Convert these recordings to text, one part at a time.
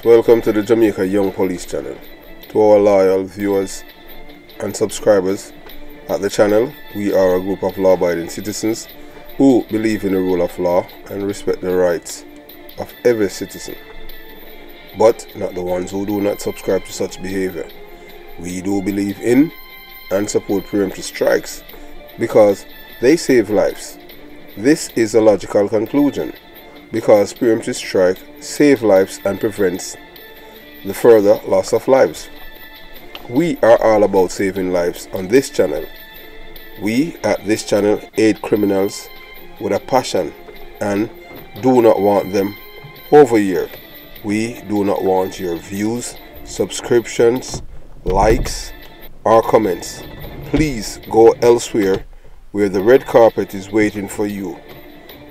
Welcome to the Jamaica Young Police channel. To our loyal viewers and subscribers at the channel, we are a group of law-abiding citizens who believe in the rule of law and respect the rights of every citizen, but not the ones who do not subscribe to such behavior. We do believe in and support preemptive strikes because they save lives. This is a logical conclusion, because preemptive strike saves lives and prevents the further loss of lives. We are all about saving lives on this channel. We at this channel aid criminals with a passion and do not want them over here. We do not want your views, subscriptions, likes, or comments. Please go elsewhere where the red carpet is waiting for you.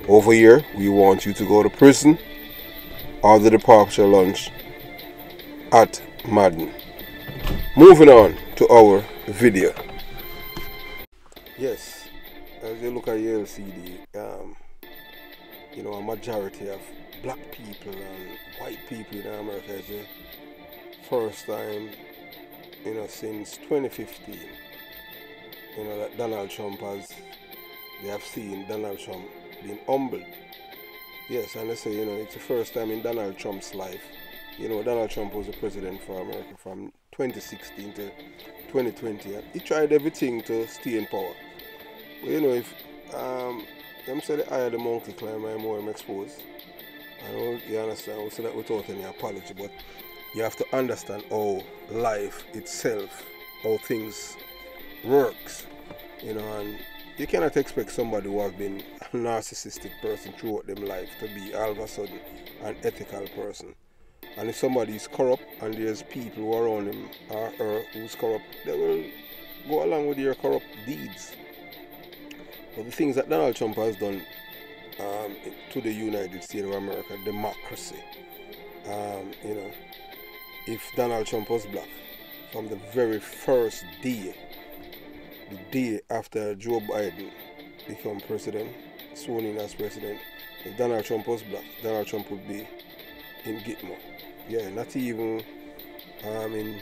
Over here, we want you to go to prison or the departure lounge at Madden. Moving on to our video. Yes, as you look at your LCD, a majority of black people and white people in America is the first time, since 2015, that Donald Trump they have seen Donald Trump being humbled. Yes, and they say, it's the first time in Donald Trump's life. Donald Trump was the president for America from 2016 to 2020, and he tried everything to stay in power. But if them say the eye of the monkey climb, I'm more exposed. I know you understand, we say that without any apology, but you have to understand how life itself, how things works, and you cannot expect somebody who has been a narcissistic person throughout their life to be all of a sudden an ethical person. And if somebody is corrupt and there's people who are around him or her who's corrupt, they will go along with your corrupt deeds. But the things that Donald Trump has done to the United States of America, democracy, if Donald Trump was black, from the very first day, the day after Joe Biden became president, sworn in as president, if Donald Trump was black, Donald Trump would be in Gitmo. Yeah, not even in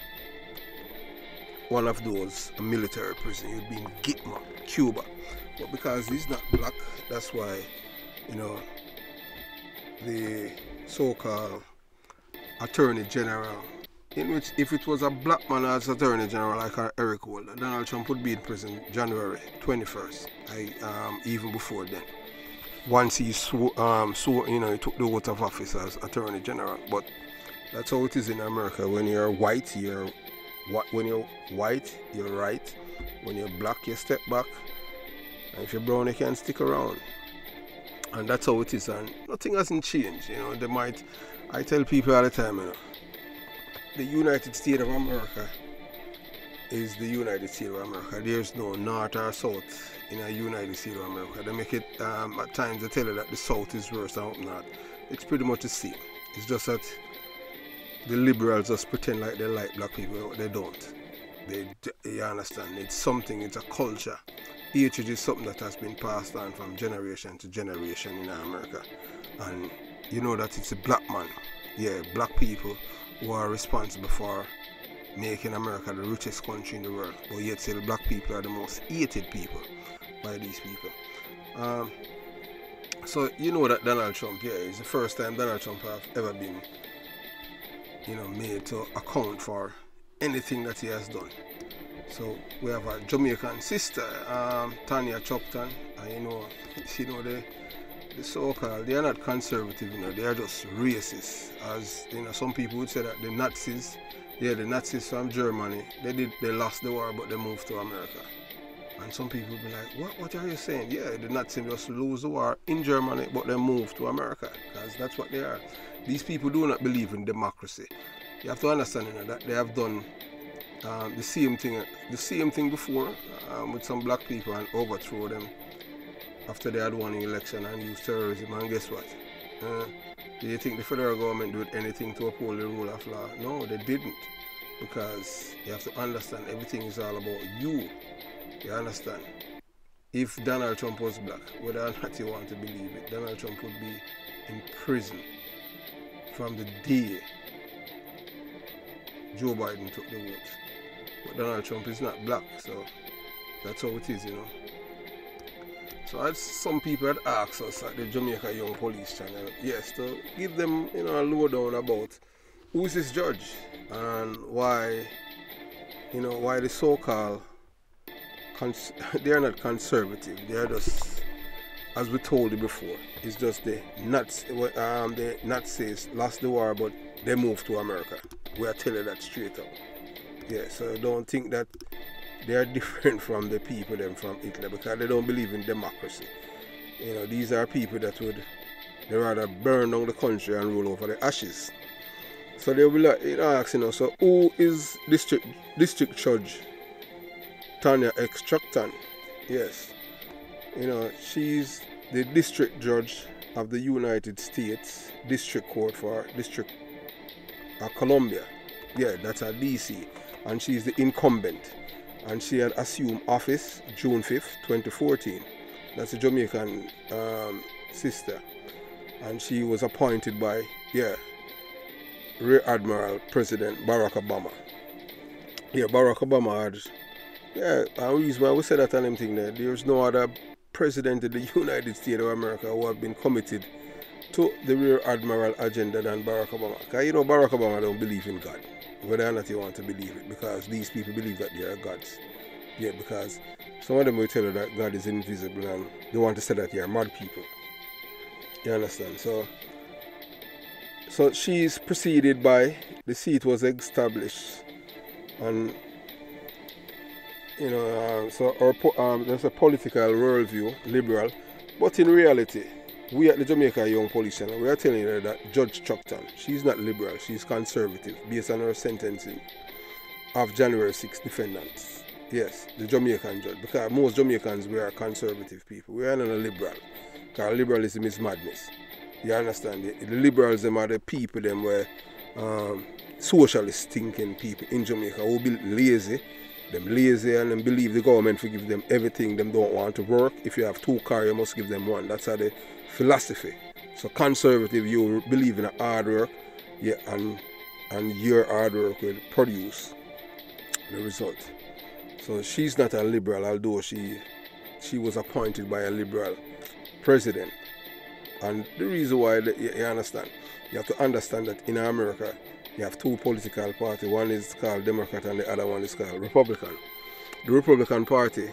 one of those military prisons. He'd be in Gitmo, Cuba. But because he's not black, that's why, the so-called Attorney General, in which if it was a black man as Attorney General like Eric Holder, Donald Trump would be in prison January 21st, even before then. Once he swore, he took the oath of office as Attorney General. But that's how it is in America. When you're white, you're right. When you're black, you step back. And if you're brown, you can stick around. And that's how it is. And nothing hasn't changed. I tell people all the time, the United States of America is the United States of America. There's no north or south in the United States of America. They make it, at times they tell you that the south is worse than up north. It's pretty much the same. It's just that the liberals just pretend like they like black people. They don't. You understand? It's something, it's a culture. Hatred is something that has been passed on from generation to generation in America. And you know that it's a black man. Yeah, black people who are responsible for making America the richest country in the world, but yet still black people are the most hated people by these people. So that Donald Trump, it's the first time Donald Trump have ever been, made to account for anything that he has done. So we have a Jamaican sister, Tanya Chopton, and the so-called, they are not conservative, they are just racist. As some people would say that the Nazis from Germany, they lost the war, but they moved to America. And some people will be like, what are you saying? Yeah, the Nazis just lose the war in Germany, but they moved to America, because that's what they are. These people do not believe in democracy. You have to understand that they have done the same thing before with some black people and overthrow them after they had won the election and used terrorism. And guess what? Do you think the federal government did anything to uphold the rule of law? No, they didn't. Because you have to understand, everything is all about you. You understand? If Donald Trump was black, whether or not you want to believe it, Donald Trump would be in prison from the day Joe Biden took the votes. But Donald Trump is not black, so that's how it is, you know. So as some people had asked us at the Jamaica Young Police channel, yes, to give them, you know, a lowdown about who is this judge and why, you know, why the so-called they are not conservative. They are just, as we told you before, it's just the Nazis lost the war, but they moved to America. We are telling that straight up. Yeah, so don't think that they are different from the people them from Italy, because they don't believe in democracy. You know, these are people that would they rather burn down the country and roll over the ashes. So they will asking us, so who is district judge Tanya X. Chocton? Yes, you know, she's the district judge of the United States District Court for District of Columbia. Yeah, that's a DC, and she's the incumbent. And she had assumed office June 5th, 2014. That's a Jamaican sister. And she was appointed by, Rear Admiral President Barack Obama. Yeah, Barack Obama had, and the reason why we said that on them thing there, there's no other president in the United States of America who have been committed to the Rear Admiral agenda than Barack Obama. Because you know Barack Obama don't believe in God. Whether or not you want to believe it, because these people believe that they are gods. Yeah, because some of them will tell you that God is invisible and they want to say that they are mad people. You understand? So she's preceded by, the seat was established, and you know, there's a political worldview, liberal, but in reality, we at the Jamaica Young Police Channel, we are telling you that Judge Chocton, she's not liberal, she's conservative, based on her sentencing of January 6 defendants. Yes, the Jamaican judge, because most Jamaicans, we are conservative people, we are not a liberal, because liberalism is madness. You understand? The liberals, them are the people, them were socialist thinking people in Jamaica who be lazy. Them lazy and them believe the government will give them everything. Them don't want to work. If you have 2 cars, you must give them 1. That's how the philosophy. So conservative, you believe in hard work, yeah, and your hard work will produce the result. So she's not a liberal, although she was appointed by a liberal president. And the reason why, you understand, you have to understand that in America, you have 2 political parties. One is called Democrat and the other one is called Republican. The Republican Party,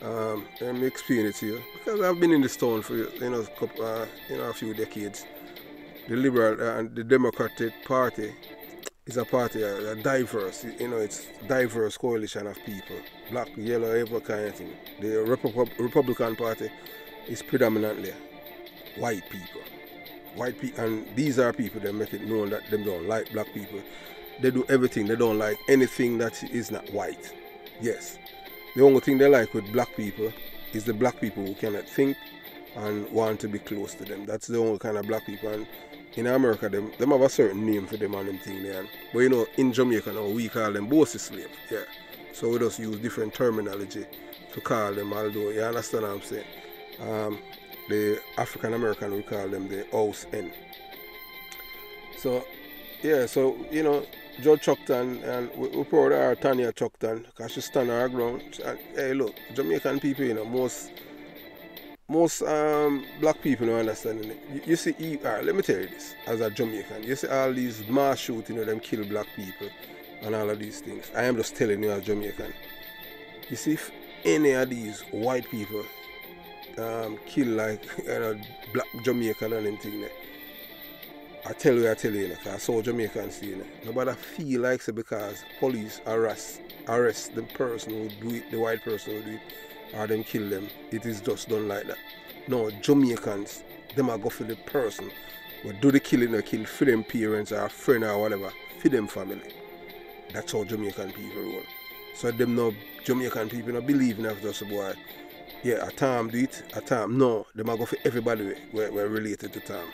let me explain it to you, because I've been in this town for a few decades. The Liberal and the Democratic Party is a party, a diverse, it's diverse coalition of people, black, yellow, every kind of thing. The Republican Party is predominantly white people. And these are people that make it known that they don't like black people. They do everything, they don't like anything that is not white. Yes. The only thing they like with black people is the black people who cannot think and want to be close to them. That's the only kind of black people. And in America, them have a certain name for them and them thing there. But you know, in Jamaica now, we call them bossy slave. Yeah. So we just use different terminology to call them, although you understand what I'm saying. The African American, we call them the house hen. So, yeah, so, you know, Judge Chocton, and we proud of our Tanya Chocton, because she stand her ground. And, hey, look, Jamaican people, you know, most black people don't understand it. You see, let me tell you this, as a Jamaican, you see all these mass shooting, them kill black people and all of these things. I am just telling you as Jamaican. You see, if any of these white people kill like black Jamaican and anything there, I tell you, because I saw Jamaicans saying it. Nobody feel like it because police arrest the person who do it, the white person who do it, or them kill them. It is just done like that. No, Jamaicans, them are go for the person who do the killing or kill for them parents or friend or whatever, for them family. That's how Jamaican people roll. So them no Jamaican people not believe in just a boy. Yeah, a Tom do it, a Tom. No, they might go for everybody we're related to Tom.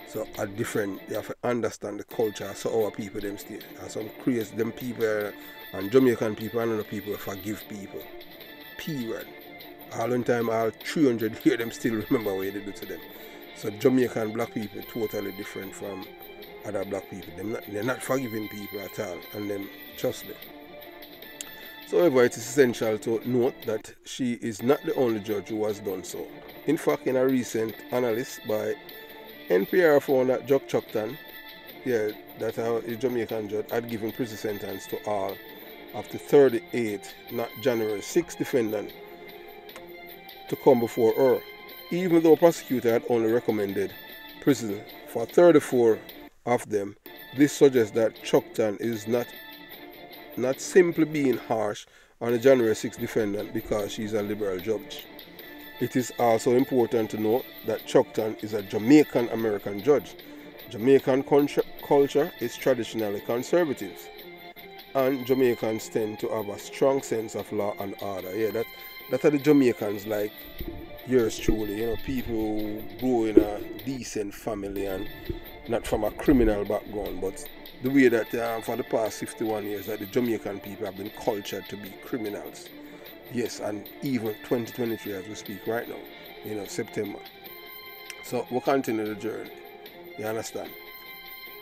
So a different, you have to understand the culture, so our people them stay. And some crazy them people and Jamaican people and other people forgive people. Period. All the time, all 300 here them still remember what they do to them. So Jamaican black people totally different from other black people. They're not forgiving people at all, and them, trust me. So, however, it is essential to note that she is not the only judge who has done so. In fact, in a recent analysis by NPR found that Jock Chuckton, that a Jamaican judge, had given prison sentence to all of the 38 not January 6 defendants to come before her, even though prosecutor had only recommended prison for 34 of them. This suggests that Chuckton is not simply being harsh on the January 6 defendant because she's a liberal judge. It is also important to note that Chuckton is a Jamaican American judge. Jamaican culture is traditionally conservative, and Jamaicans tend to have a strong sense of law and order. Yeah, that are the Jamaicans like yours truly, you know, people who grow in a decent family and not from a criminal background, but the way that for the past 51 years that the Jamaican people have been cultured to be criminals. Yes, and even 2023 as we speak right now, you know, September. So we'll continue the journey. You understand?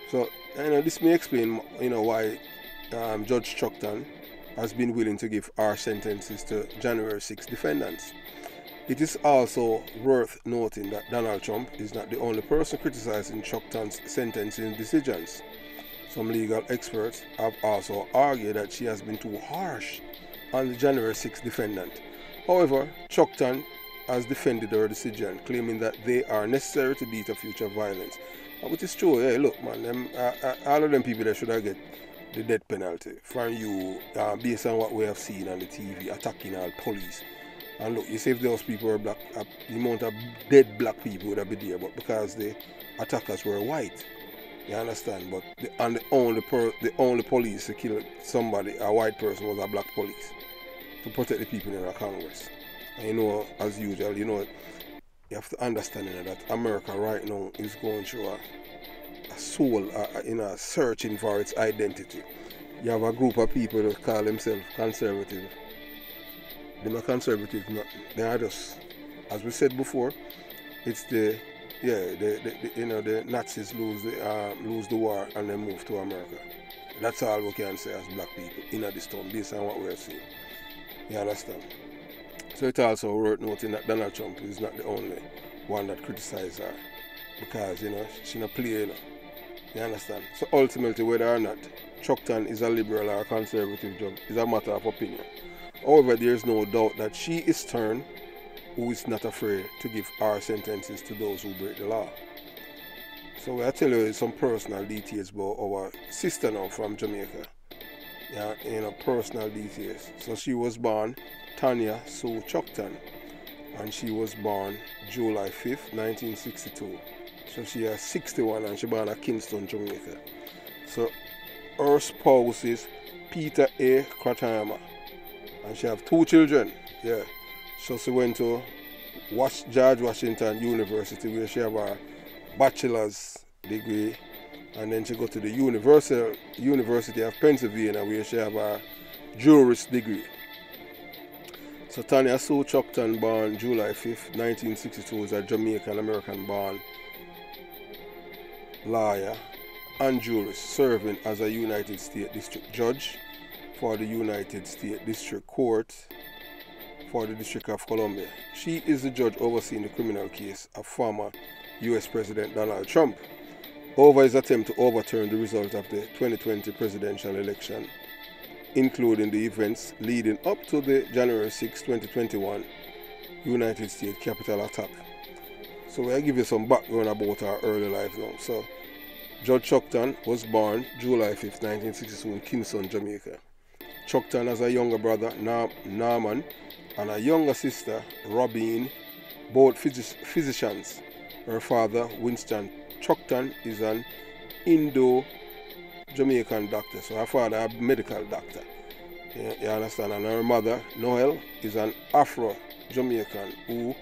So, you know, this may explain, you know, why Judge Chuckton has been willing to give harsh sentences to January 6 defendants. It is also worth noting that Donald Trump is not the only person criticizing Chuckton's sentencing decisions. Some legal experts have also argued that she has been too harsh on the January 6 defendant. However, Chuckton has defended her decision, claiming that they are necessary to deter future violence. Which is true. Hey, look, man, all of them people that should have get the death penalty from you, based on what we have seen on the TV, attacking all police. And look, you say if those people were black, the amount of dead black people would have been there, but because the attackers were white, you understand? But the only police to kill somebody, a white person, was a black police to protect the people in our Congress. And you know, as usual, you know, you have to understand that America right now is going through a soul, in a searching for its identity. You have a group of people that call themselves conservative. They're not conservative, nothing. They are just, as we said before, it's the Nazis lose the war and then move to America. That's all we can say as black people in this town, based on what we're seeing. You understand? So it's also worth noting that Donald Trump is not the only one that criticizes her, because, you know, she's not playing, you know. You understand? So ultimately, whether or not Chuckton is a liberal or a conservative judge is a matter of opinion. However, there is no doubt that she is stern, who is not afraid to give harsh sentences to those who break the law. So I'll tell you some personal details about our sister now from Jamaica. Yeah, you know, personal details. So she was born Tanya Sue Chuckton, and she was born July 5th, 1962. So she is 61 and she born at Kingston, Jamaica. So her spouse is Peter A. Kratayama, and she have 2 children. Yeah. So she went to George Washington University, where she have a bachelor's degree, and then she go to the University of Pennsylvania, where she have a juris degree. So Tanya Sue Chuckton, born July 5th, 1962, is a Jamaican-American born lawyer and jurist, serving as a United States District Judge for the United States District Court for the District of Columbia. She is the judge overseeing the criminal case of former U.S. President Donald Trump over his attempt to overturn the result of the 2020 presidential election, including the events leading up to the January 6, 2021 United States Capitol attack. So we'll give you some background about her early life now. So Judge Chuckton was born July 5, 1962 in Kingston, Jamaica. Chuckton has a younger brother, Norman, and a younger sister, Robin, both physicians. Her father, Winston Chuckton, is an Indo-Jamaican doctor, so her father a medical doctor. You understand? And her mother, Noel, is an Afro-Jamaican who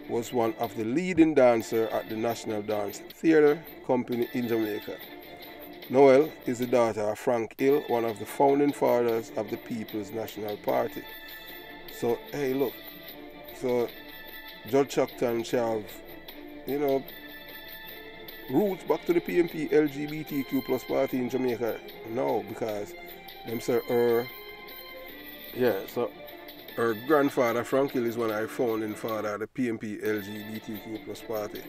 was one of the leading dancers at the National Dance Theatre Company in Jamaica. Noel is the daughter of Frank Hill, one of the founding fathers of the People's National Party. So, hey, look. So, Judge Chuckton, she have, you know, roots back to the PMP LGBTQ plus party in Jamaica? No, because them say her, yeah, so her grandfather Frank Hill is one I founding father of the PMP LGBTQ plus party.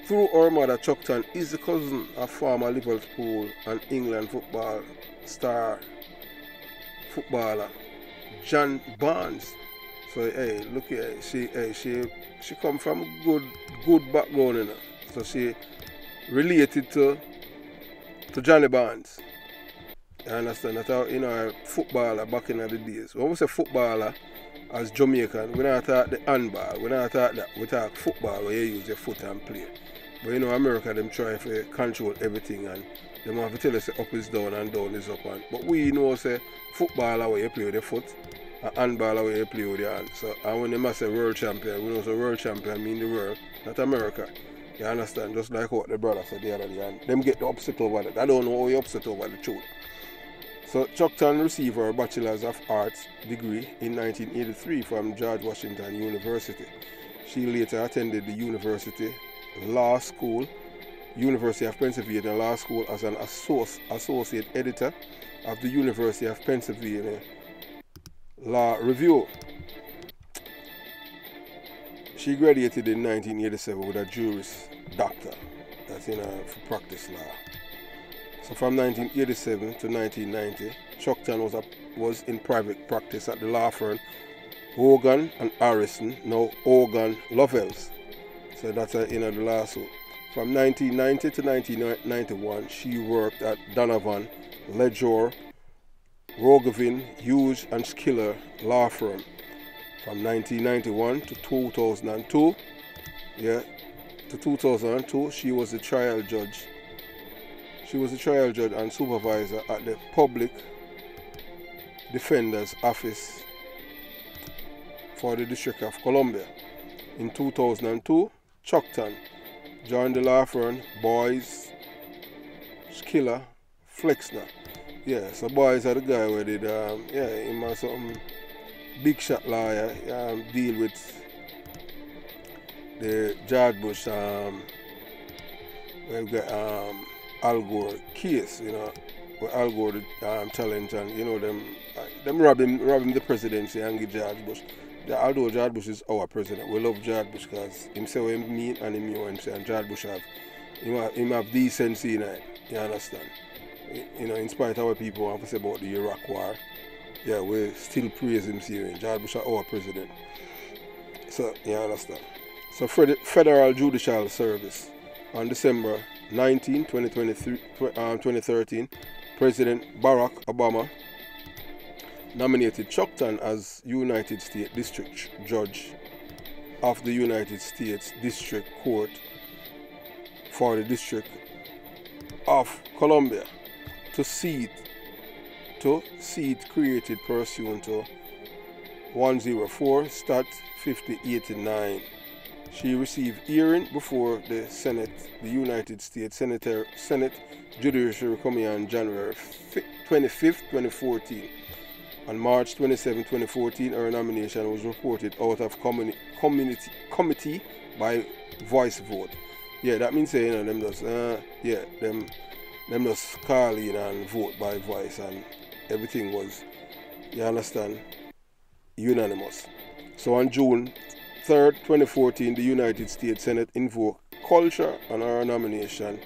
Through her mother, Chuckton is the cousin of former Liverpool and England football star footballer John Barnes. So hey, look here, she come from a good background, you know. So she related to Johnny Barnes. You understand that? You know, a footballer back in the days. When we say footballer as Jamaican, we don't talk the handball, we don't talk that, we talk football where you use your foot and play. But you know, America, them try to control everything, and they have to tell us up is down and down is up. But we know, say, footballer where you play with your foot, and handballer where you play with your hand. So, and when they must say world champion, we know so world champion mean the world, not America. You understand? Just like what the brother said the other day, and them get the upset over that. I don't know how you upset over the truth. So, Chuckton received her Bachelor's of Arts degree in 1983 from George Washington University. She later attended the University Law School, University of Pennsylvania Law School as an associate editor of the University of Pennsylvania Law Review. She graduated in 1987 with a Juris Doctor, that's in for practice law. So from 1987 to 1990, Chuckton was in private practice at the law firm Hogan and Harrison, now Hogan Lovells. So that's in the lawsuit. From 1990 to 1991, she worked at Donovan, Ledger, Rogovin, Hughes and Skiller law firm. From 1991 to 2002, she was a trial judge. She was a trial judge and supervisor at the Public Defender's Office for the District of Columbia. In 2002, Chuckton joined the law firm Boys, Skiller, Flexner. Yeah, so Boys are the guy where did, he was something big shot lawyer, deal with the George Bush, we've got Al Gore case, you know, where Al Gore challenge and, you know, them robbing the presidency and give George Bush. Although George Bush is our president, we love George Bush because him say what he mean and him know what him say, and George Bush have decency in it, you understand? You know, in spite of what people want to say about the Iraq war, yeah, we still praise him saying George Bush is our president. So, you understand? So, Federal Judicial Service on December 19, 2013, President Barack Obama nominated Chuckton as United States District Judge of the United States District Court for the District of Columbia to seat created pursuant to 104 Stat 5089. She received hearing before the Senate, the United States Senate Judiciary Committee on January 25, 2014. On March 27, 2014, her nomination was reported out of committee by voice vote. Yeah, that means saying, you know, them just call in and vote by voice, and everything was, you understand, unanimous. So on June 3rd, 2014, the United States Senate invoked culture on her nomination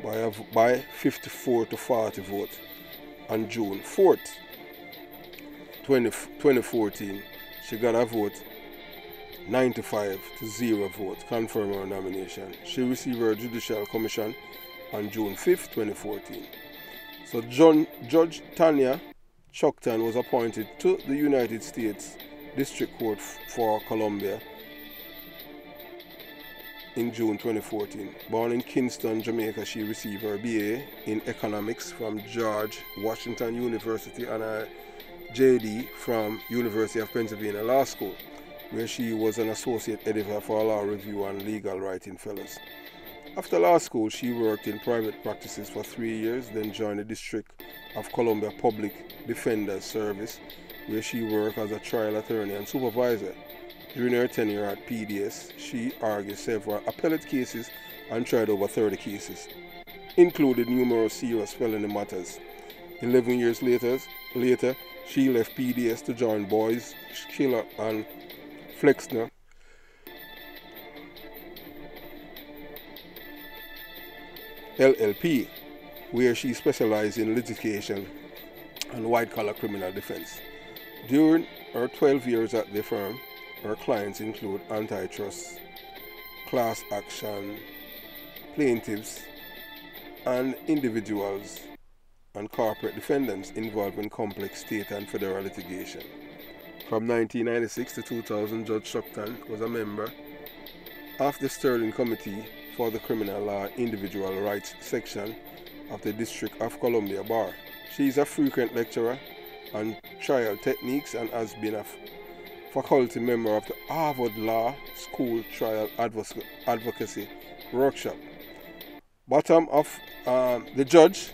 by 54 to 40 vote. On June 4th, 2014, she got a vote 95 to 0 vote, confirming her nomination. She received her judicial commission on June 5th, 2014. So Judge Tanya Chuckton was appointed to the United States District Court for Columbia in June 2014. Born in Kingston, Jamaica, she received her BA in Economics from George Washington University and her JD from University of Pennsylvania Law School, where she was an associate editor for Law Review and Legal Writing Fellows. After law school, she worked in private practices for 3 years, then joined the District of Columbia Public Defender's Service, where she worked as a trial attorney and supervisor. During her tenure at PDS, she argued several appellate cases and tried over 30 cases, including numerous serious felony matters. 11 years later, she left PDS to join Boys, Schiller and Flexner LLP, where she specialized in litigation and white-collar criminal defense. During her 12 years at the firm, her clients include antitrust, class action, plaintiffs, and individuals and corporate defendants involved in complex state and federal litigation. From 1996 to 2000, Judge Stockton was a member of the Sterling Committee for the Criminal Law Individual Rights section of the District of Columbia Bar. She is a frequent lecturer on trial techniques and has been a faculty member of the Harvard Law School Trial Advocacy Workshop. Bottom of the judge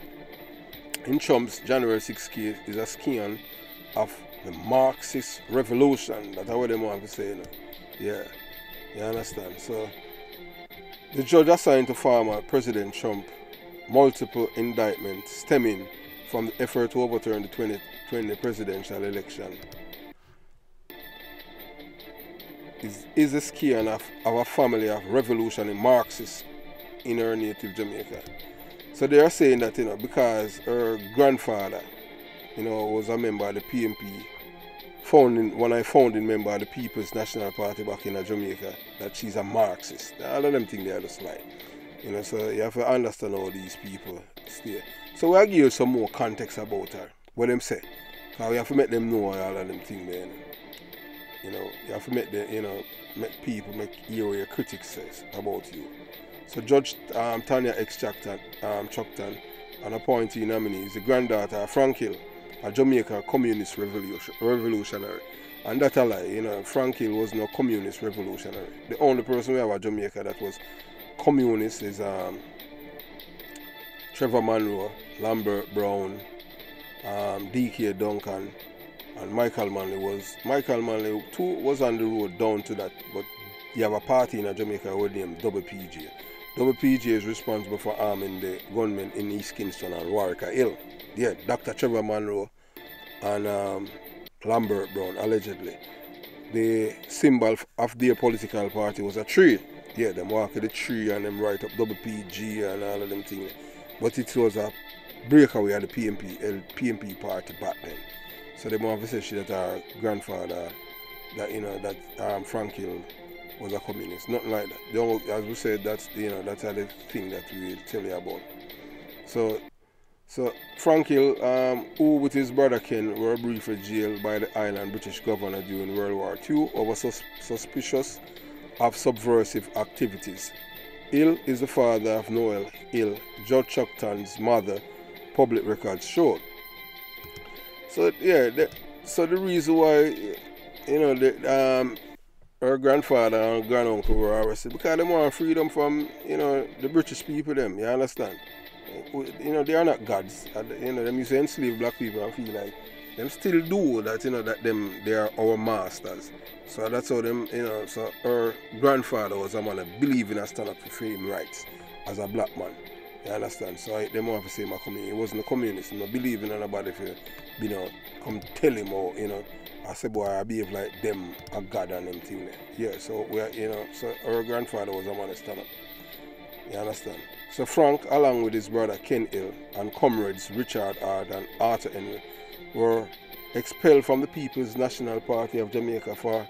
in Trump's January 6 case is a scion of the Marxist revolution. That's what they want to say. You know? Yeah, you understand? So the judge assigned to former President Trump multiple indictments stemming from the effort to overturn the 2020 presidential election. Is a scion of a family of revolutionary Marxists in her native Jamaica. So they are saying that, you know, because her grandfather, you know, was a member of the PNP, one of the founding member of the People's National Party back in Jamaica, that she's a Marxist. All of them think they are just like, you know, so you have to understand how these people stay. So we'll give you some more context about her, what them say. Because we have to make them know all of them things there. You know, you have to make them, you know, make people hear what your critics says about you. So Judge Tanya X. Chocton, an appointee nominee, is the granddaughter of Frank Hill, a Jamaica communist revolutionary. And that's a lie, you know, Frank Hill was no communist revolutionary. The only person we have in Jamaica that was communist is Trevor Monroe, Lambert Brown, D.K. Duncan, and Michael Manley too was on the road down to that, but you have a party in Jamaica with named Double PJ. Double PJ is responsible for arming the gunmen in East Kingston and Warwick Hill. Yeah, Dr. Trevor Monroe and Lambert Brown, allegedly. The symbol of their political party was a tree. Yeah, them walk the tree and them write up Double PG and all of them things. But it was a breakaway of the PNP party back then. So they want to say that our grandfather, that, you know, that Frank Hill was a communist. Nothing like that. As we said, that's, you know, that's the thing that we tell you about. So Frank Hill, who with his brother Ken were briefly jailed by the island British governor during World War II over suspicious of subversive activities. Hill is the father of Noel Hill, Judge Chocton's mother, public records show. So yeah, so the reason why, you know, her grandfather and granduncle were arrested, because they want freedom from, you know, the British people them, you understand? You know, they are not gods. You know, them used to enslave black people and feel like them still do that, you know, that they are our masters. So that's how them, you know, so her grandfather was a man that believed in a stand up for human rights as a black man. You understand? So they want to say my community. He wasn't a communist. He not believing in anybody for, you know, come tell him or, you know, I say, boy, I behave like them, a god and them thing there. Yeah, so we are, you know, so her grandfather was a man that stand up. You understand? So Frank, along with his brother Ken Hill and comrades Richard Hart and Arthur Henry, were expelled from the People's National Party of Jamaica for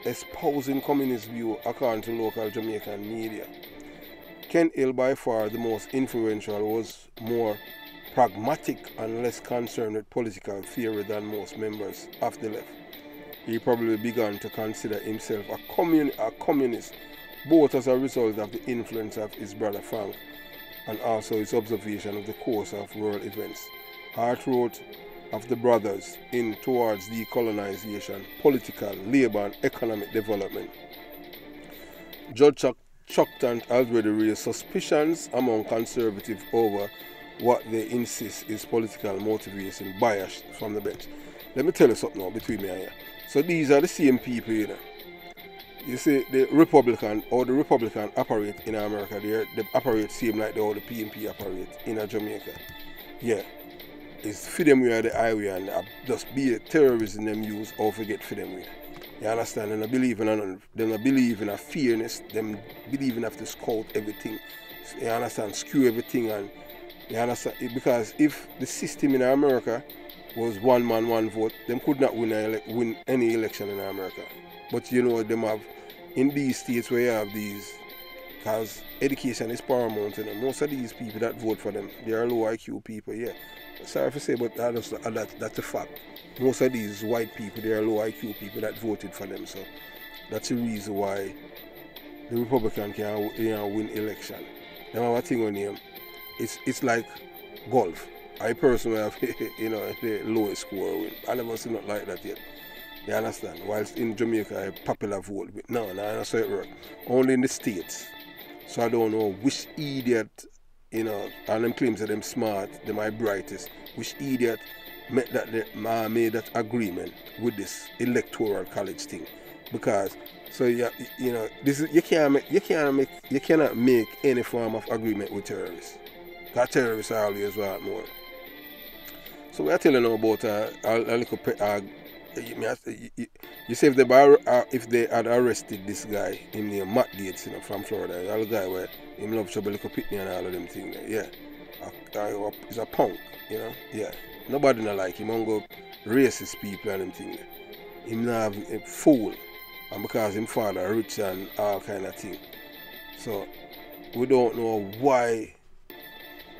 espousing communist view according to local Jamaican media. Ken Hill, by far the most influential, was more pragmatic and less concerned with political theory than most members of the left. He probably began to consider himself a communist, both as a result of the influence of his brother Frank and also his observation of the course of world events. Hart wrote of the brothers in Towards Decolonization, Political, Labor and Economic Development. Judge Chocton already raised suspicions among conservatives over what they insist is political motivation bias from the bench. Let me tell you something now between me and you. So these are the same people, you know. You see, the Republican operate in America, they operate same like the PNP operate in Jamaica. Yeah. It's for them we are the highway and just be a terrorism them use or forget for them with. You understand? They don't believe in a fairness, them believe in have to scout everything. You understand? Screw everything and you understand? Because if the system in America was one man, one vote, them could not win any election in America. But you know them have in these states where you have these, because education is paramount in them. Most of these people that vote for them, they are low IQ people, yeah. Sorry to say, but that's a fact. Most of these white people, they are low IQ people that voted for them. So that's the reason why the Republican can win election. They have a thing on him. It's like golf. I personally have the lowest score win. I never seen it like that yet. You understand? Whilst in Jamaica, a popular vote. No, that's how it works. Only in the States. So I don't know which idiot, and them claims that them smart, them are brightest. Which idiot made that agreement with this electoral college thing? Because this is you cannot make any form of agreement with terrorists. Because terrorists always want more. So we are telling them about a little. You say if they had arrested this guy, him named Matt Gates, from Florida, a guy where him love trouble, little pitney and all of them things. Yeah, he's a punk, Yeah, nobody not like him. He go racist people and them things. Him not a fool, and because him father rich and all kind of thing. So we don't know why,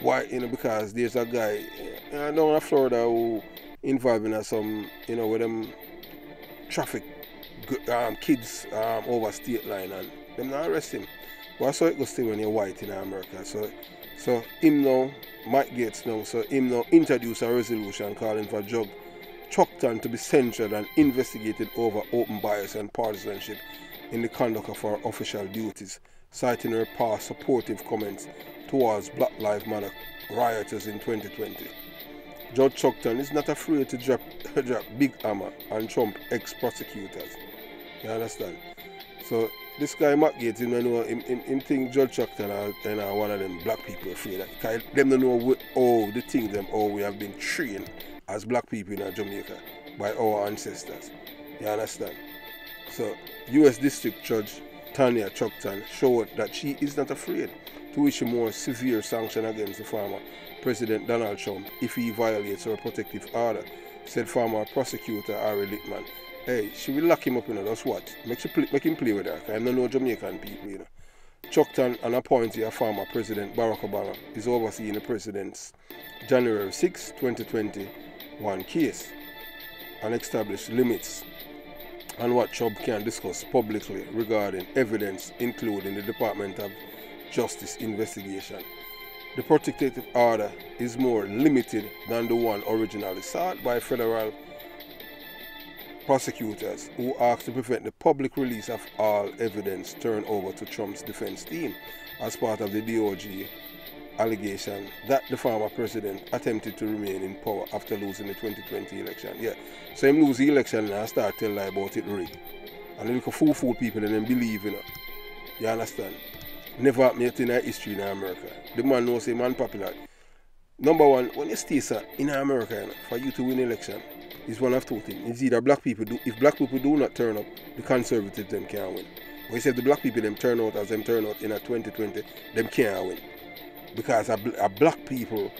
because there's a guy down in Florida who involved in some, with them traffic kids over state line, and them not arrest him. But I saw it go stay when you're white in America. So him now, Mike Gates now, so him now introduce a resolution calling for Judge Chuckton to be censured and investigated over open bias and partisanship in the conduct of our official duties, citing her past supportive comments towards Black Lives Matter rioters in 2020. Judge Chuckton is not afraid to drop big hammer on Trump ex-prosecutors. You understand? So this guy Matt Gates, him think Judge Chuckton are one of them black people afraid of. Because them don't know we have been trained as black people in Jamaica by our ancestors. You understand? So U.S. District Judge Tanya Chuckton showed that she is not afraid to issue more severe sanction against the former President Donald Trump if he violates her protective order, said former prosecutor Ari Littman. Hey, she will lock him up, that's what. Make him play with her, because I don't know Jamaican people, Chuckton, an appointee of former President Barack Obama, is overseeing the president's January 6, 2021 case and established limits on what Trump can discuss publicly regarding evidence, including the Department of Justice investigation. The protective order is more limited than the one originally sought by federal prosecutors, who asked to prevent the public release of all evidence turned over to Trump's defense team as part of the DOJ allegation that the former president attempted to remain in power after losing the 2020 election. Yeah, so him lose the election and start telling lie about it rigged. And they look at fool people and then believe, You understand? Never happened yet in our history in America. The man knows him unpopular. Number one, when you stay in America, for you to win election, is one of two things. It's either black people do. If black people do not turn up, the conservatives them can't win. But if the black people them turn out as them turn out in a 2020, them can't win. Because a black people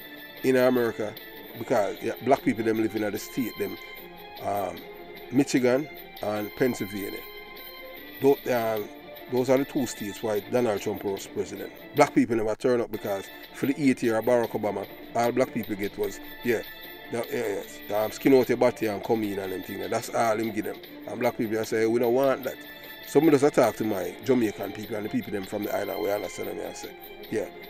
in America, because black people them live in the state, them Michigan and Pennsylvania. Those are the two states why Donald Trump was president. Black people never turn up because for the 8 year of Barack Obama, all black people get was, skin out your body and come in and them things. That's all him give them. And black people say, we don't want that. Some of us talk to my Jamaican people and the people them from the island, we understand them and say,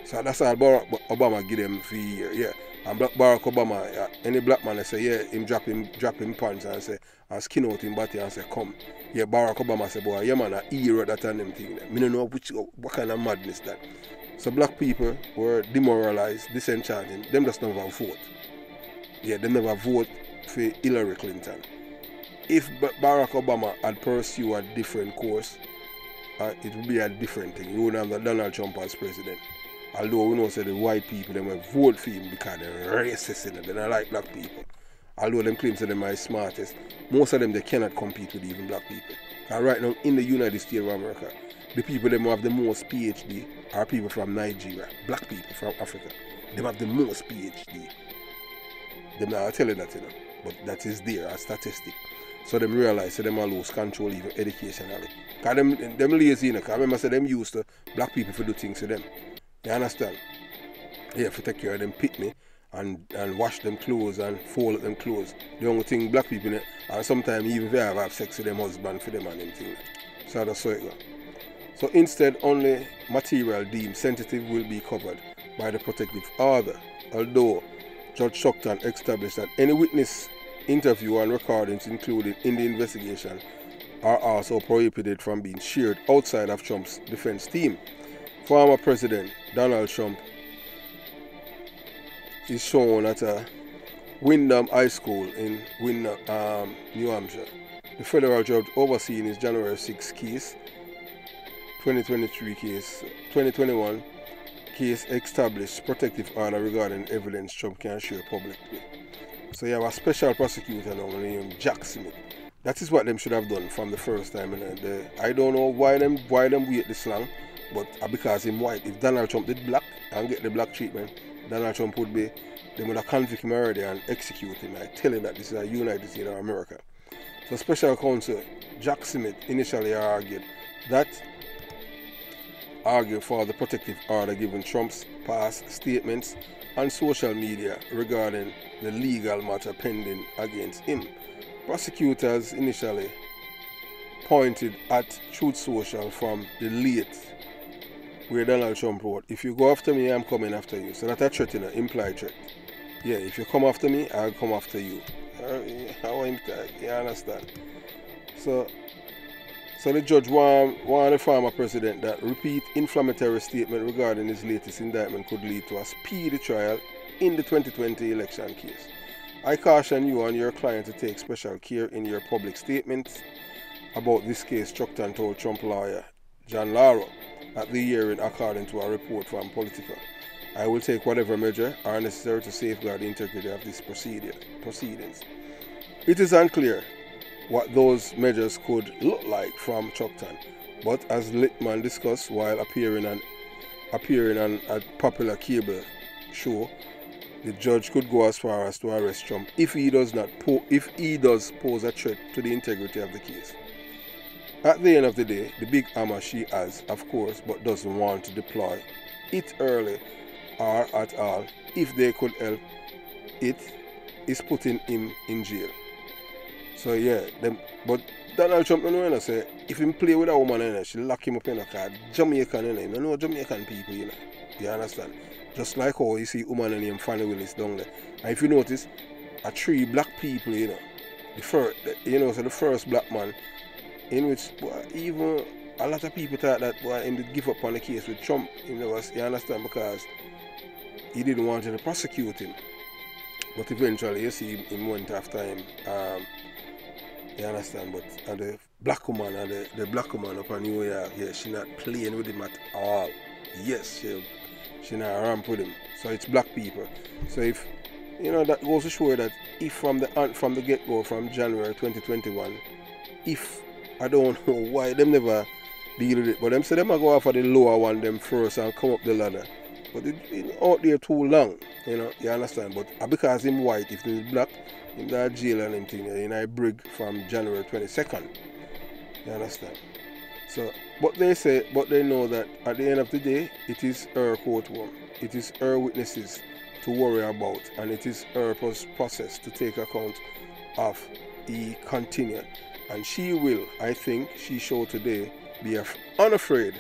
so that's all Barack Obama give them for a year, And Barack Obama, any black man, they say, him drop him pants and say, and skin out him body and say, come. Barack Obama say, boy, man, a hero that and them thing. I don't know what kind of madness that. So black people were demoralized, disenchanted. Them just never vote. They never vote for Hillary Clinton. If Barack Obama had pursued a different course, it would be a different thing. You wouldn't have Donald Trump as president. Although we know that the white people them will vote for him because they're racist in it. They don't like black people. Although them claim that they're the smartest, most of them they cannot compete with even black people. And right now in the United States of America, the people them who have the most PhD are people from Nigeria, black people from Africa. They have the most PhD. Them not telling that, but that is there as statistic. So them realize that them are lose control even educationally. Because them lazy, because I remember say them used to black people for do things to them. You understand? Yeah, for take care of them pitney and wash them clothes and fold them clothes. The only thing black people, and sometimes even they have sex with them husband for them and them things. So that's how it goes. So instead, only material deemed sensitive will be covered by the protective order. Although Judge Stockton established that any witness interview and recordings included in the investigation are also prohibited from being shared outside of Trump's defense team. Former President Donald Trump is shown at a Windham High School in Windham, New Hampshire. The federal judge overseeing his January 6 case, 2021 case established protective order regarding evidence Trump can share publicly. So you have a special prosecutor now named Jack Smith. That is what them should have done from the first time. I don't know why them wait this long, but because him white. If Donald Trump did black and get the black treatment, Donald Trump would be, they would have convict him already and execute him. I tell you that this is a United States of America. So special counsel Jack Smith initially argued for the protective order given Trump's past statements on social media regarding the legal matter pending against him. Prosecutors initially pointed at Truth Social from the late, where Donald Trump wrote, "If you go after me, I'm coming after you." So that's a threat, implied threat. Yeah, if you come after me, I'll come after you. You understand? So the judge warned the former president that repeat inflammatory statement regarding his latest indictment could lead to a speedy trial in the 2020 election case. "I caution you and your client to take special care in your public statements about this case," Stockton told Trump lawyer John Lauro at the hearing, according to a report from Politico. "I will take whatever measure are necessary to safeguard the integrity of these proceedings." It is unclear what those measures could look like from Stockton, but as Littman discussed while appearing on a popular cable show, the judge could go as far as to arrest Trump if he does pose a threat to the integrity of the case. At the end of the day, the big hammer she has, of course, but doesn't want to deploy it early or at all, if they could help it, is putting him in jail. So yeah, but Donald Trump, say, if he play with a woman, she lock him up in a car. Jamaican, you know Jamaican people, you understand? Just like how you see woman named Fannie Willis down there. And if you notice, 3 black people, the first black man, in which even a lot of people thought that him did give up on the case with Trump, you understand, because he didn't want to prosecute him. But eventually, you see, him went after him. You understand? But the black woman, the black woman up in New York, yeah, she not playing with him at all. Yes, she not ramp with him. So it's black people. So if that goes to show that if from the get-go, from January 2021, if I don't know why them never deal with it, but them say them go after the lower one them first and come up the ladder. But it's been out there too long, you understand? But because him white, if he's black, in that jail and anything, in a brig from January 22nd. You understand? So, but they know that at the end of the day, it is her courtroom. It is her witnesses to worry about, and it is her process to take account of the continued. And she will, I think, she showed today, be unafraid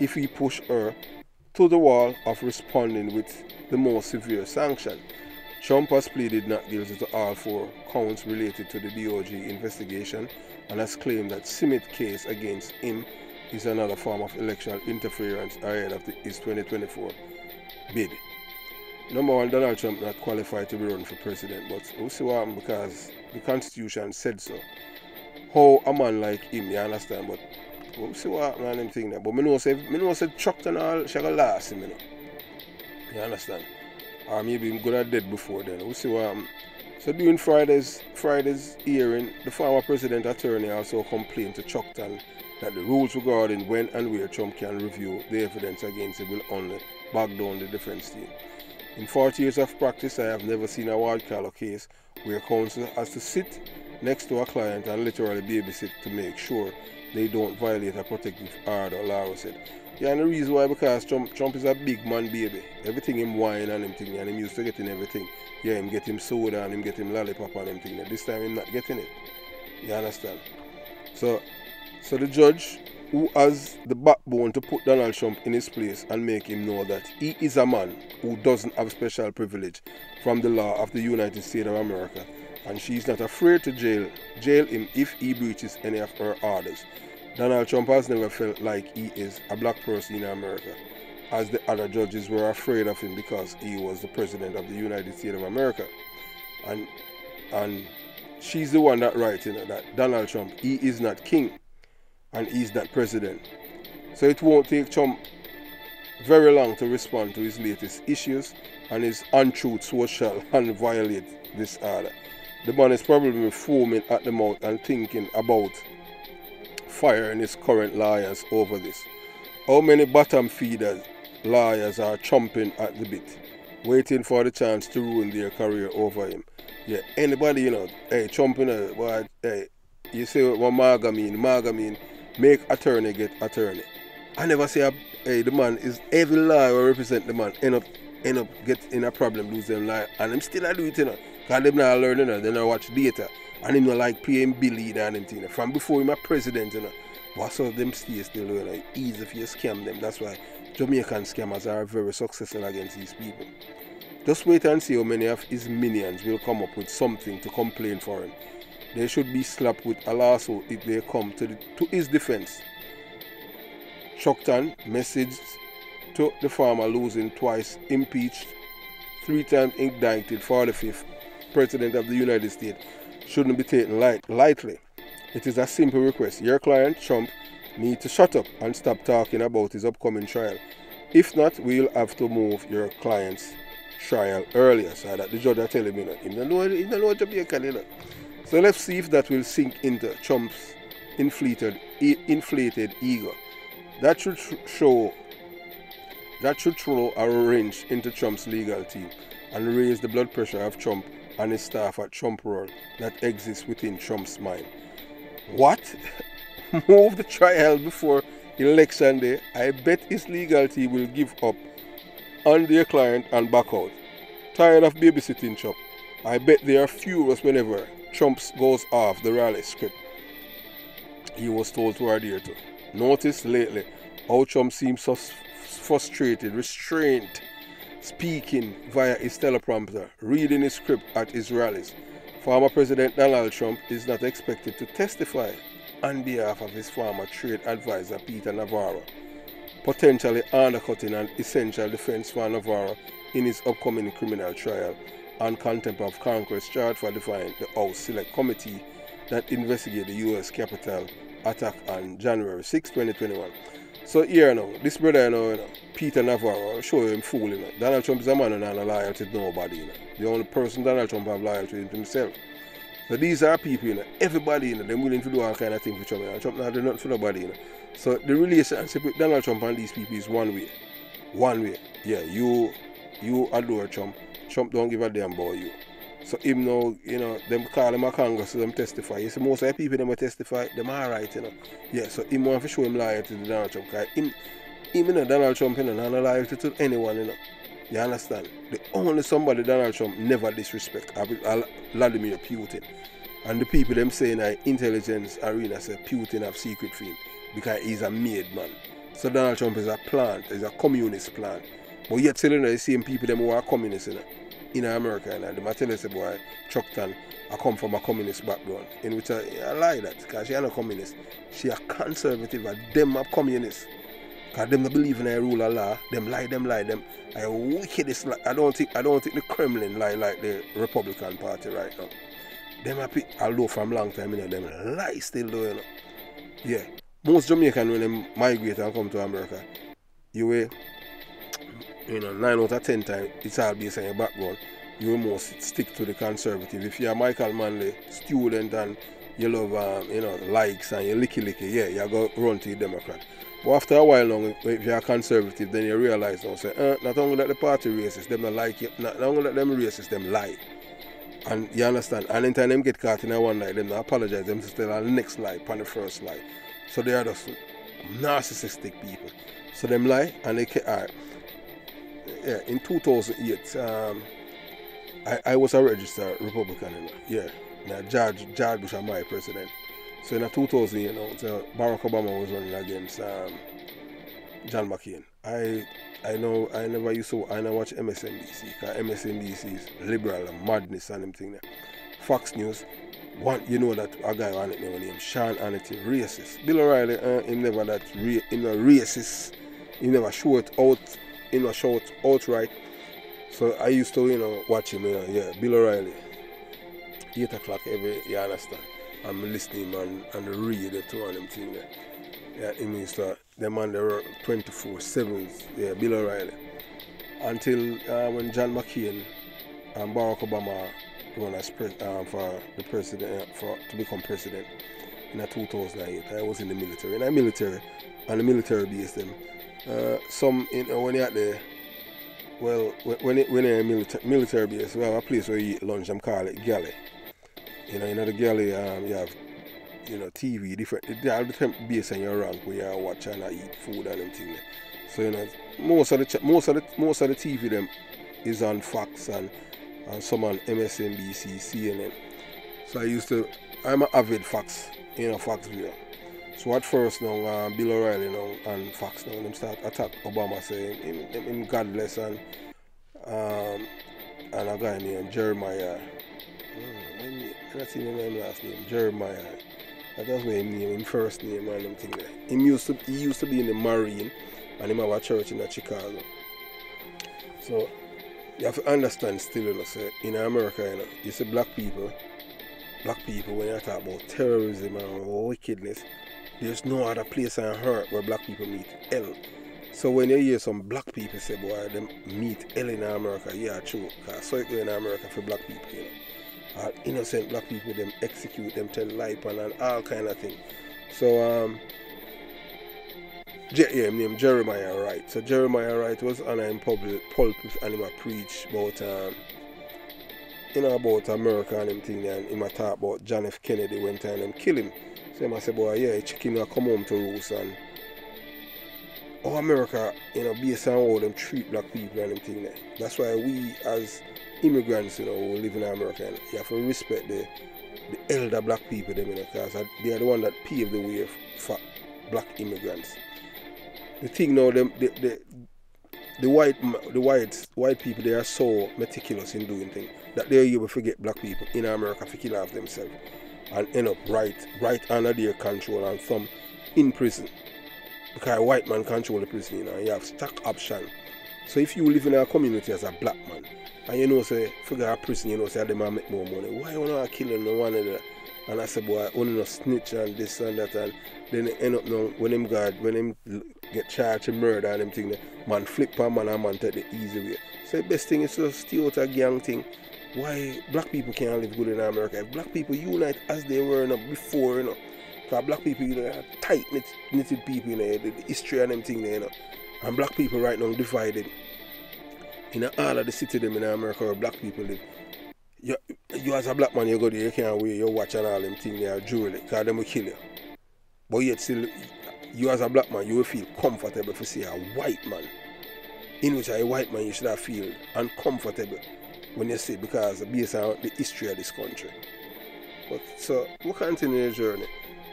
if we push her to the wall of responding with the most severe sanction. Trump has pleaded not guilty to all 4 counts related to the DOJ investigation and has claimed that Smith's case against him is another form of election interference ahead of his 2024 bid. Number one, Donald Trump not qualified to be run for president, but we'll see what happens because the Constitution said so. How a man like him, you understand, but We'll see what happens on them thing there. But me know say Chuck and all she gonna last him, you know. You understand? Or maybe him gonna dead before then. We'll see what happens. So during Friday's hearing, the former president attorney also complained to Chuckton that the rules regarding when and where Trump can review the evidence against him will only back down the defense team. In 40 years of practice, I have never seen a white-collar case where counsel has to sit next to a client and literally babysit to make sure they don't violate a protective order, Lara said. Yeah, and the reason why, because Trump is a big man, baby. Everything him wine and him thing, and him used to getting everything. Yeah, him get him soda and him get him lollipop and him thing. This time him not getting it. You understand? So the judge, who has the backbone to put Donald Trump in his place and make him know that he is a man who doesn't have special privilege from the law of the United States of America, and she's not afraid to jail him if he breaches any of her orders. Donald Trump has never felt like he is a black person in America, as the other judges were afraid of him because he was the president of the United States of America. And she's the one that writes, you know, that Donald Trump, he is not king and he's not president. So it won't take Trump very long to respond to his latest issues, and his untruths shall and violate this order. The man is probably foaming at the mouth and thinking about firing his current lawyers over this. How many bottom feeders lawyers are chomping at the bit, waiting for the chance to ruin their career over him? Yeah, anybody, you know, hey, chomping, boy, hey, you say what MAGA mean, make attorney get attorney. I never say, hey, the man is every lawyer represent the man, end up get in a problem, lose them life, and them still I do it, you know, because them not learning, you know, they not watch data. And him not like paying Billy and them thing. From before him a president, you know. But some of them stay still, you know, easy if you scam them. That's why Jamaican scammers are very successful against these people. Just wait and see how many of his minions will come up with something to complain for him. They should be slapped with a lawsuit if they come to his defense. Chuckton messaged to the farmer losing twice, impeached, 3 times indicted, 45th president of the United States, shouldn't be taken lightly. It is a simple request. Your client, Trump, needs to shut up and stop talking about his upcoming trial. If not, we'll have to move your client's trial earlier. So that the judge are telling me that he don't know Jamaican, you know. So let's see if that will sink into Trump's inflated ego. That should throw a wrench into Trump's legal team and raise the blood pressure of Trump and his staff at Trump World that exists within Trump's mind. What? Move the trial before election day? I bet his legal team will give up on their client and back out. Tired of babysitting Trump? I bet they are furious whenever Trump goes off the rally script he was told to adhere to. Notice lately how Trump seems so frustrated, restrained, speaking via his teleprompter, reading his script at his rallies. Former President Donald Trump is not expected to testify on behalf of his former trade advisor Peter Navarro, potentially undercutting an essential defense for Navarro in his upcoming criminal trial on contempt of Congress charge for defying the House Select Committee that investigated the U.S. Capitol attack on January 6, 2021. So here now, this brother, you know, Peter Navarro, I'll show him fool, you know. Donald Trump is a man who not loyalty to nobody, you know. The only person Donald Trump have loyalty is himself. So these are people, you know, everybody, you know, they're willing to do all kind of things for Trump. And Trump not do nothing for nobody, you know. So the relationship with Donald Trump and these people is one way. One way. Yeah, you adore Trump. Trump don't give a damn about you. So him now, you know, them call him a Congress, so them testify. You see, most of the people them testify, them alright, you know. Yeah, so him want to show him loyalty to Donald Trump. Because him, you know, Donald Trump, you know, not loyalty to anyone, you know. You understand? The only somebody Donald Trump never disrespect Vladimir Putin. And the people them saying in the intelligence arena say Putin have secret for him because he's a made man. So Donald Trump is a plant, is a communist plant. But yet still, you know, the same people them who are communists, you know, in America, and they tell us, boy, Chuckton, I come from a communist background. In which I lie that, because she is not a communist. She a conservative, and them are communists. Because them don't believe in a rule of law. Them lie. Them I wickedest. I don't think the Kremlin lie like the Republican Party right now. Them happy, although from long time, you know, them lie still though, you know. Yeah. most Jamaican when they migrate and come to America, you will, 9 out of 10 times, it's all based on your background. You will most stick to the conservative. If you're a Michael Manley student and you love, likes and you licky, yeah, you go run to the Democrat. But after a while now, if you're a conservative, then you realize now, say, not only that the party racist, them not like you, not only that them racist, them lie. And you understand? And anytime them get caught in a one lie, them not apologize, them still on the next lie, upon the first lie. So they are just narcissistic people. So them lie and they can, yeah, in 2008, I was a registered Republican, yeah. Now George Bush was my president. So in 2000, so Barack Obama was running against John McCain. I never watch MSNBC because MSNBC is liberal and madness and them thing there. Fox News, you know that a guy on it named Sean Hannity, racist. Bill O'Reilly, he never that racist. He never show it out. He never show it outright. So I used to watch him. Yeah, Bill O'Reilly. 8 o'clock you understand. I'm listening and read it to them thing there. Yeah, it means that them on the 24/7, yeah, Bill O'Reilly. Until when John McCain and Barack Obama run as for the president to become president in 2008. I was in the military. And on the military base them. When you're at the when you're in military base, we have a place where you eat lunch, I'm call it galley. In the galley, you have TV, different. There are different base in your rank where you watch and eat food and everything. So most of the TV them is on Fox and some on MSNBC, CNN. So I'm an avid Fox viewer. So at first now, Bill O'Reilly now and Fox now, them start attack Obama saying him godless and a guy named Jeremiah. I can't see my last name, Jeremiah. That's what his name, his first name and them thing there. He used to be in the Marine and he have a church in Chicago. So you have to understand still, say, in America, you see black people when you talk about terrorism and wickedness, there's no other place on earth where black people meet hell. So when you hear some black people say, boy, them meet hell in America, yeah, true. Because so it go in America for black people, innocent black people, them execute, them tell lie and all kind of thing. So him named Jeremiah Wright. So Jeremiah Wright was on a pulpit and he preach about about America and them thing, and he talk about John F. Kennedy when time them kill him. So he say, boy, yeah, chicken will come home to roost and America, based on how them treat black people and them thing there. That's why we as immigrants, who live in America, you have to respect the elder black people, because they are the one that paved the way for black immigrants. The thing now, the white people, they are so meticulous in doing things that they are able to forget black people in America to kill off themselves and end up right under their control and some in prison. Because a white man control the prison, and you have stock option. So if you live in a community as a black man, and say, figure a prison, say they might make more money, why you not killing no one of that? And I say, boy, only no snitch and this and that, and then they end up now, when them get charged with murder and them thing, man flip a man and man take the easy way. So the best thing is to stay out a gang thing. Why black people can't live good in America? If black people unite as they were before, because black people are tight-knitted people, the history and them thing, and black people right now divided. In all of the city them in America where black people live, you as a black man, you go there, you can't wear your watch and all them things there, jewelry, because them will kill you. But yet still, you as a black man, you will feel comfortable to see a white man. In which a white man, you should have feel uncomfortable when you see, because based on the history of this country. But so, we continue the journey.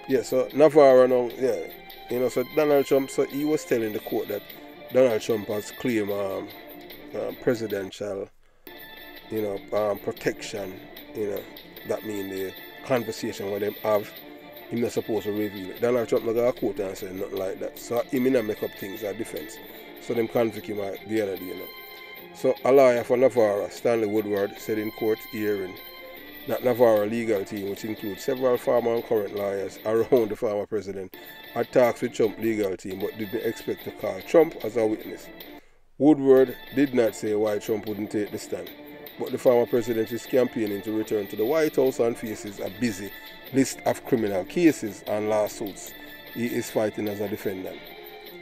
Yeah, so Navarro now, yeah, so Donald Trump, so he was telling the court that Donald Trump has claimed presidential, protection, that means the conversation where them have, him not supposed to reveal it. Donald Trump not got a quote and say nothing like that. So he may not make up things as defense. So them convict him the other day, So a lawyer for Navarro, Stanley Woodward, said in court hearing that Navarro legal team, which includes several former and current lawyers around the former president, had talks with Trump legal team but didn't expect to call Trump as a witness. Woodward did not say why Trump wouldn't take the stand, but the former president is campaigning to return to the White House and faces a busy list of criminal cases and lawsuits he is fighting as a defendant.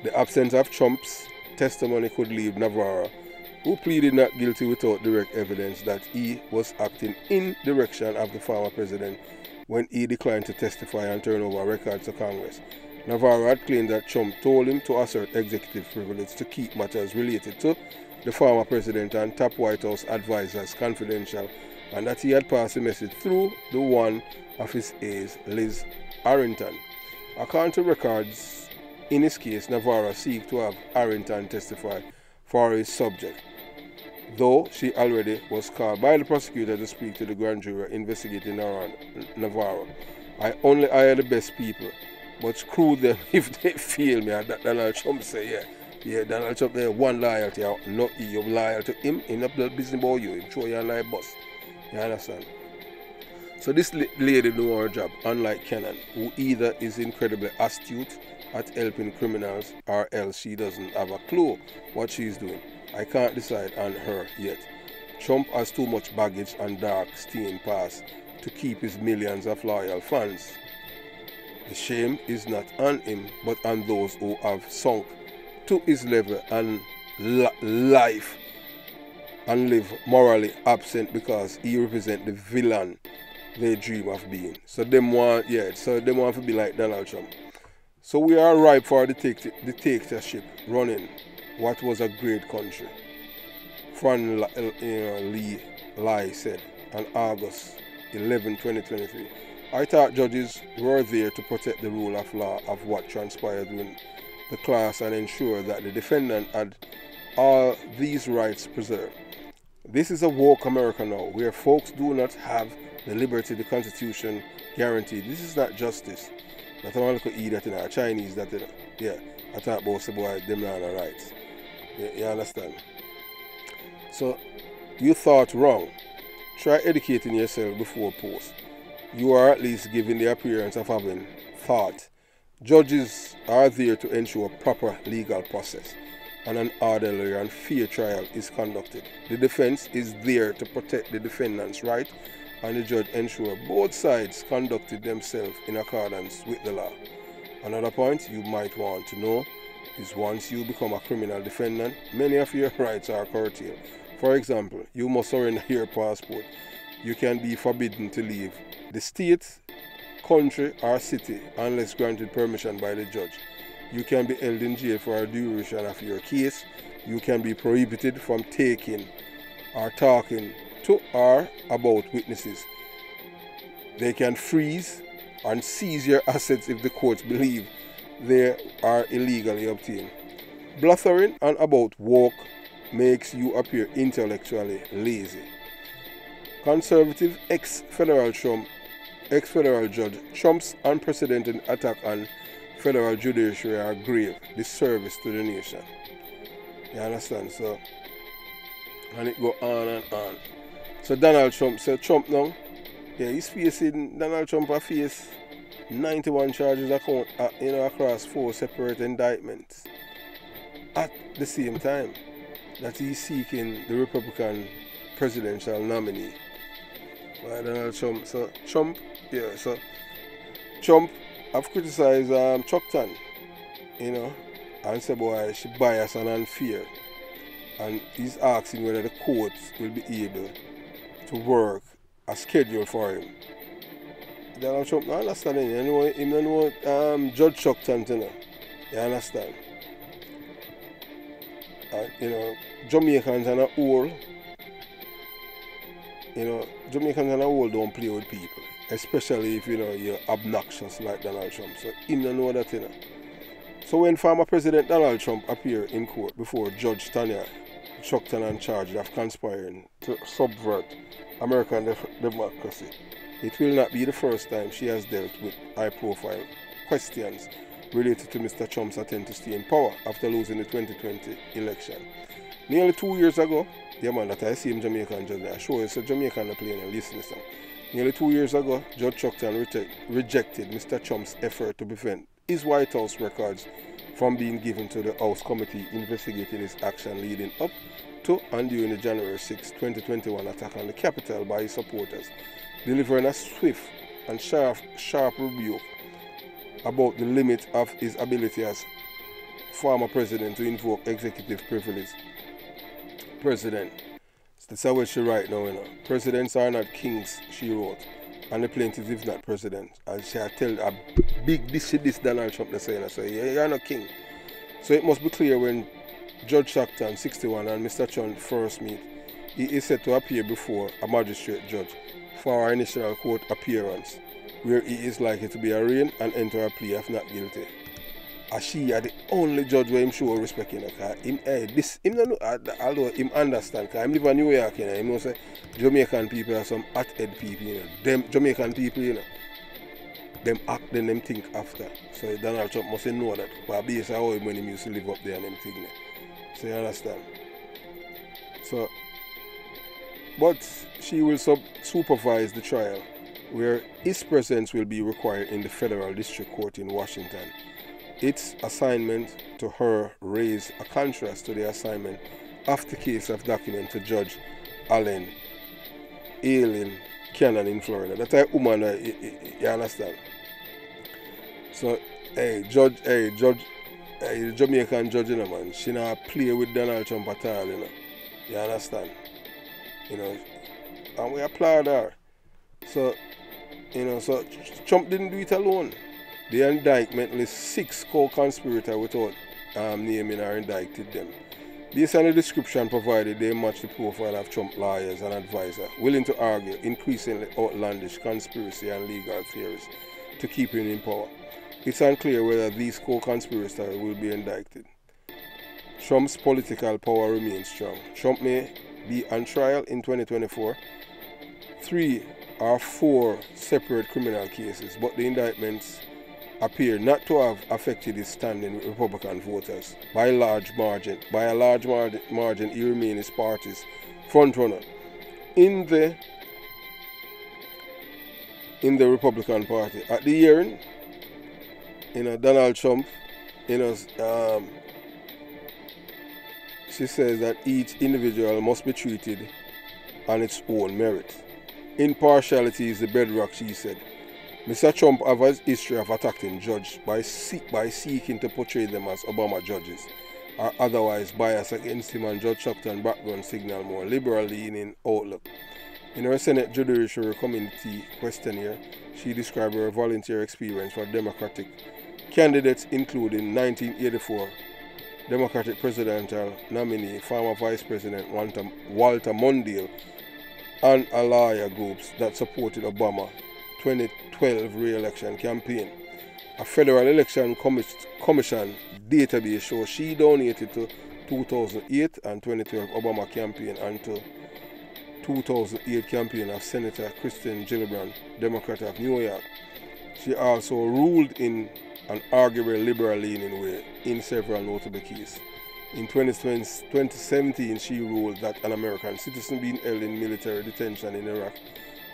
The absence of Trump's testimony could leave Navarro, who pleaded not guilty without direct evidence that he was acting in direction of the former president when he declined to testify and turn over records to Congress. Navarro had claimed that Trump told him to assert executive privilege to keep matters related to the former president and top White House advisors confidential, and that he had passed the message through the one of his aides, Liz Harrington. According to records, in his case, Navarro seeks to have Harrington testify for his subject, though she already was called by the prosecutor to speak to the grand jury investigating Navarro. I only hire the best people, but screw them if they fail me. And Donald Trump say, yeah, Donald Trump, there one loyalty, not you're loyal to him, in a blood business about you, he throw you on like bus. You understand? So this lady know her job, unlike Kennan, who either is incredibly astute at helping criminals or else she doesn't have a clue what she's doing. I can't decide on her yet. Trump has too much baggage and dark stained past to keep his millions of loyal fans. The shame is not on him, but on those who have sunk to his level and life and live morally absent because he represents the villain they dream of being. So them want to be like Donald Trump. So we are ripe for the dictatorship running what was a great country. Fran Lai said on August 11, 2023. I thought judges were there to protect the rule of law of what transpired within the class and ensure that the defendant had all these rights preserved. This is a woke America now, where folks do not have the liberty the Constitution guaranteed. This is not justice. That I want to eat that in our Chinese that I thought about the boy them not the rights. You understand? So you thought wrong. Try educating yourself before post. You are at least giving the appearance of having thought. Judges are there to ensure proper legal process and an orderly and fair trial is conducted. The defense is there to protect the defendant's right, and the judge ensure both sides conducted themselves in accordance with the law. Another point you might want to know is once you become a criminal defendant, many of your rights are curtailed. For example, you must surrender your passport. You can be forbidden to leave the state, country or city unless granted permission by the judge. You can be held in jail for a duration of your case. You can be prohibited from taking or talking to or about witnesses. They can freeze and seize your assets if the courts believe they are illegally obtained. Blathering on about woke makes you appear intellectually lazy. Conservative ex-federal judge Trump's unprecedented attack on federal judiciary are grave disservice to the nation. You understand? So, and it go on and on. So Donald Trump said Trump now, he's facing, Donald Trump has faced 91 charges across 4 separate indictments at the same time that he's seeking the Republican presidential nominee. By Donald Trump. So Trump have criticized Chuckton, and said boy she biased and unfair. And he's asking whether the courts will be able to work a schedule for him. Donald Trump not understanding. Him don't know Judge Chuckton, you understand? And Jamaicans and a whole. Jamaicans and a whole don't play with people, especially if you're obnoxious like Donald Trump. So him don't know that. So when former President Donald Trump appeared in court before Judge Tanya Chuckton and charged of conspiring to subvert American democracy, it will not be the first time she has dealt with high-profile questions related to Mr. Trump's attempt to stay in power after losing the 2020 election. Nearly 2 years ago, that I see him Jamaican judge. I show you, so Jamaican are playing and listen to them. Nearly 2 years ago, Judge Chuckton rejected Mr. Trump's effort to prevent his White House records from being given to the House committee investigating his action leading up to and during the January 6, 2021 attack on the Capitol by his supporters, delivering a swift and sharp rebuke about the limit of his ability as former president to invoke executive privilege. President. That's how she write now, you know. Presidents are not kings, she wrote. And the plaintiff is not president. And she tell a big this Donald Trump the saying, so you're not king. So it must be clear when Judge Chuckton, 61, and Mr. Trump first meet, he is set to appear before a magistrate judge for our initial court appearance, where he is likely to be arraigned and enter a plea of not guilty. As she are the only judge where him show respect, you know, cause him, him don't know, although him understand, cause him live in New York, you know, him know say Jamaican people are some hot-head people, you know. Them Jamaican people, you know, them act then them think after. So Donald Trump must know that, but based on how him when him used to live up there and them thing, you know. So you understand? So, but she will supervise the trial, where his presence will be required in the Federal District Court in Washington. Its assignment to her raised a contrast to the assignment of the case of document to Judge Allen Cannon in Florida. That's a woman, you understand? So, the Jamaican judge, you know, man, she not play with Donald Trump at all, you know. You understand? You know, and we applaud her. So, you know, so Trump didn't do it alone. The indictment lists 6 co-conspirators without naming or indicted them. Based on the description provided, they match the profile of Trump lawyers and advisors, willing to argue increasingly outlandish conspiracy and legal theories to keep him in power. It's unclear whether these co-conspirators will be indicted. Trump's political power remains strong. Trump may be on trial in 2024. 3 or 4 separate criminal cases, but the indictments appear not to have affected his standing with Republican voters. By a large margin, he remains his party's frontrunner in the Republican Party. At the hearing, you know, Donald Trump, you know, she says that each individual must be treated on its own merit. Impartiality is the bedrock, she said. Mr. Trump has a history of attacking judges by seeking to portray them as Obama judges, or otherwise biased against him, and Judge Chuckton background signal more liberal-leaning outlook. In her Senate Judiciary Committee questionnaire, she described her volunteer experience for Democratic candidates, including 1984 Democratic presidential nominee, former Vice President Walter Mondale, and allied groups that supported Obama 2012 re-election campaign. A Federal Election Commission database shows she donated to 2008 and 2012 Obama campaign and to 2008 campaign of Senator Kirsten Gillibrand, Democrat of New York. She also ruled in an arguably liberal-leaning way in several notable cases. In 2017, she ruled that an American citizen being held in military detention in Iraq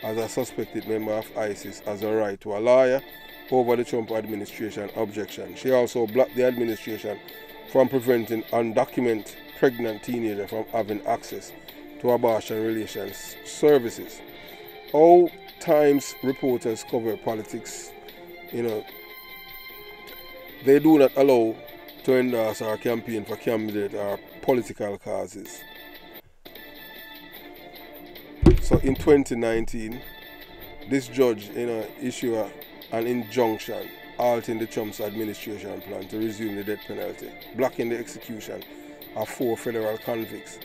as a suspected member of ISIS has a right to a lawyer over the Trump administration objection. She also blocked the administration from preventing undocumented pregnant teenagers from having access to abortion-related services. All Times reporters cover politics, you know, they do not allow to endorse or campaign for candidate or political causes. So in 2019, this judge, you know, issued an injunction halting the Trump's administration plan to resume the death penalty, blocking the execution of 4 federal convicts.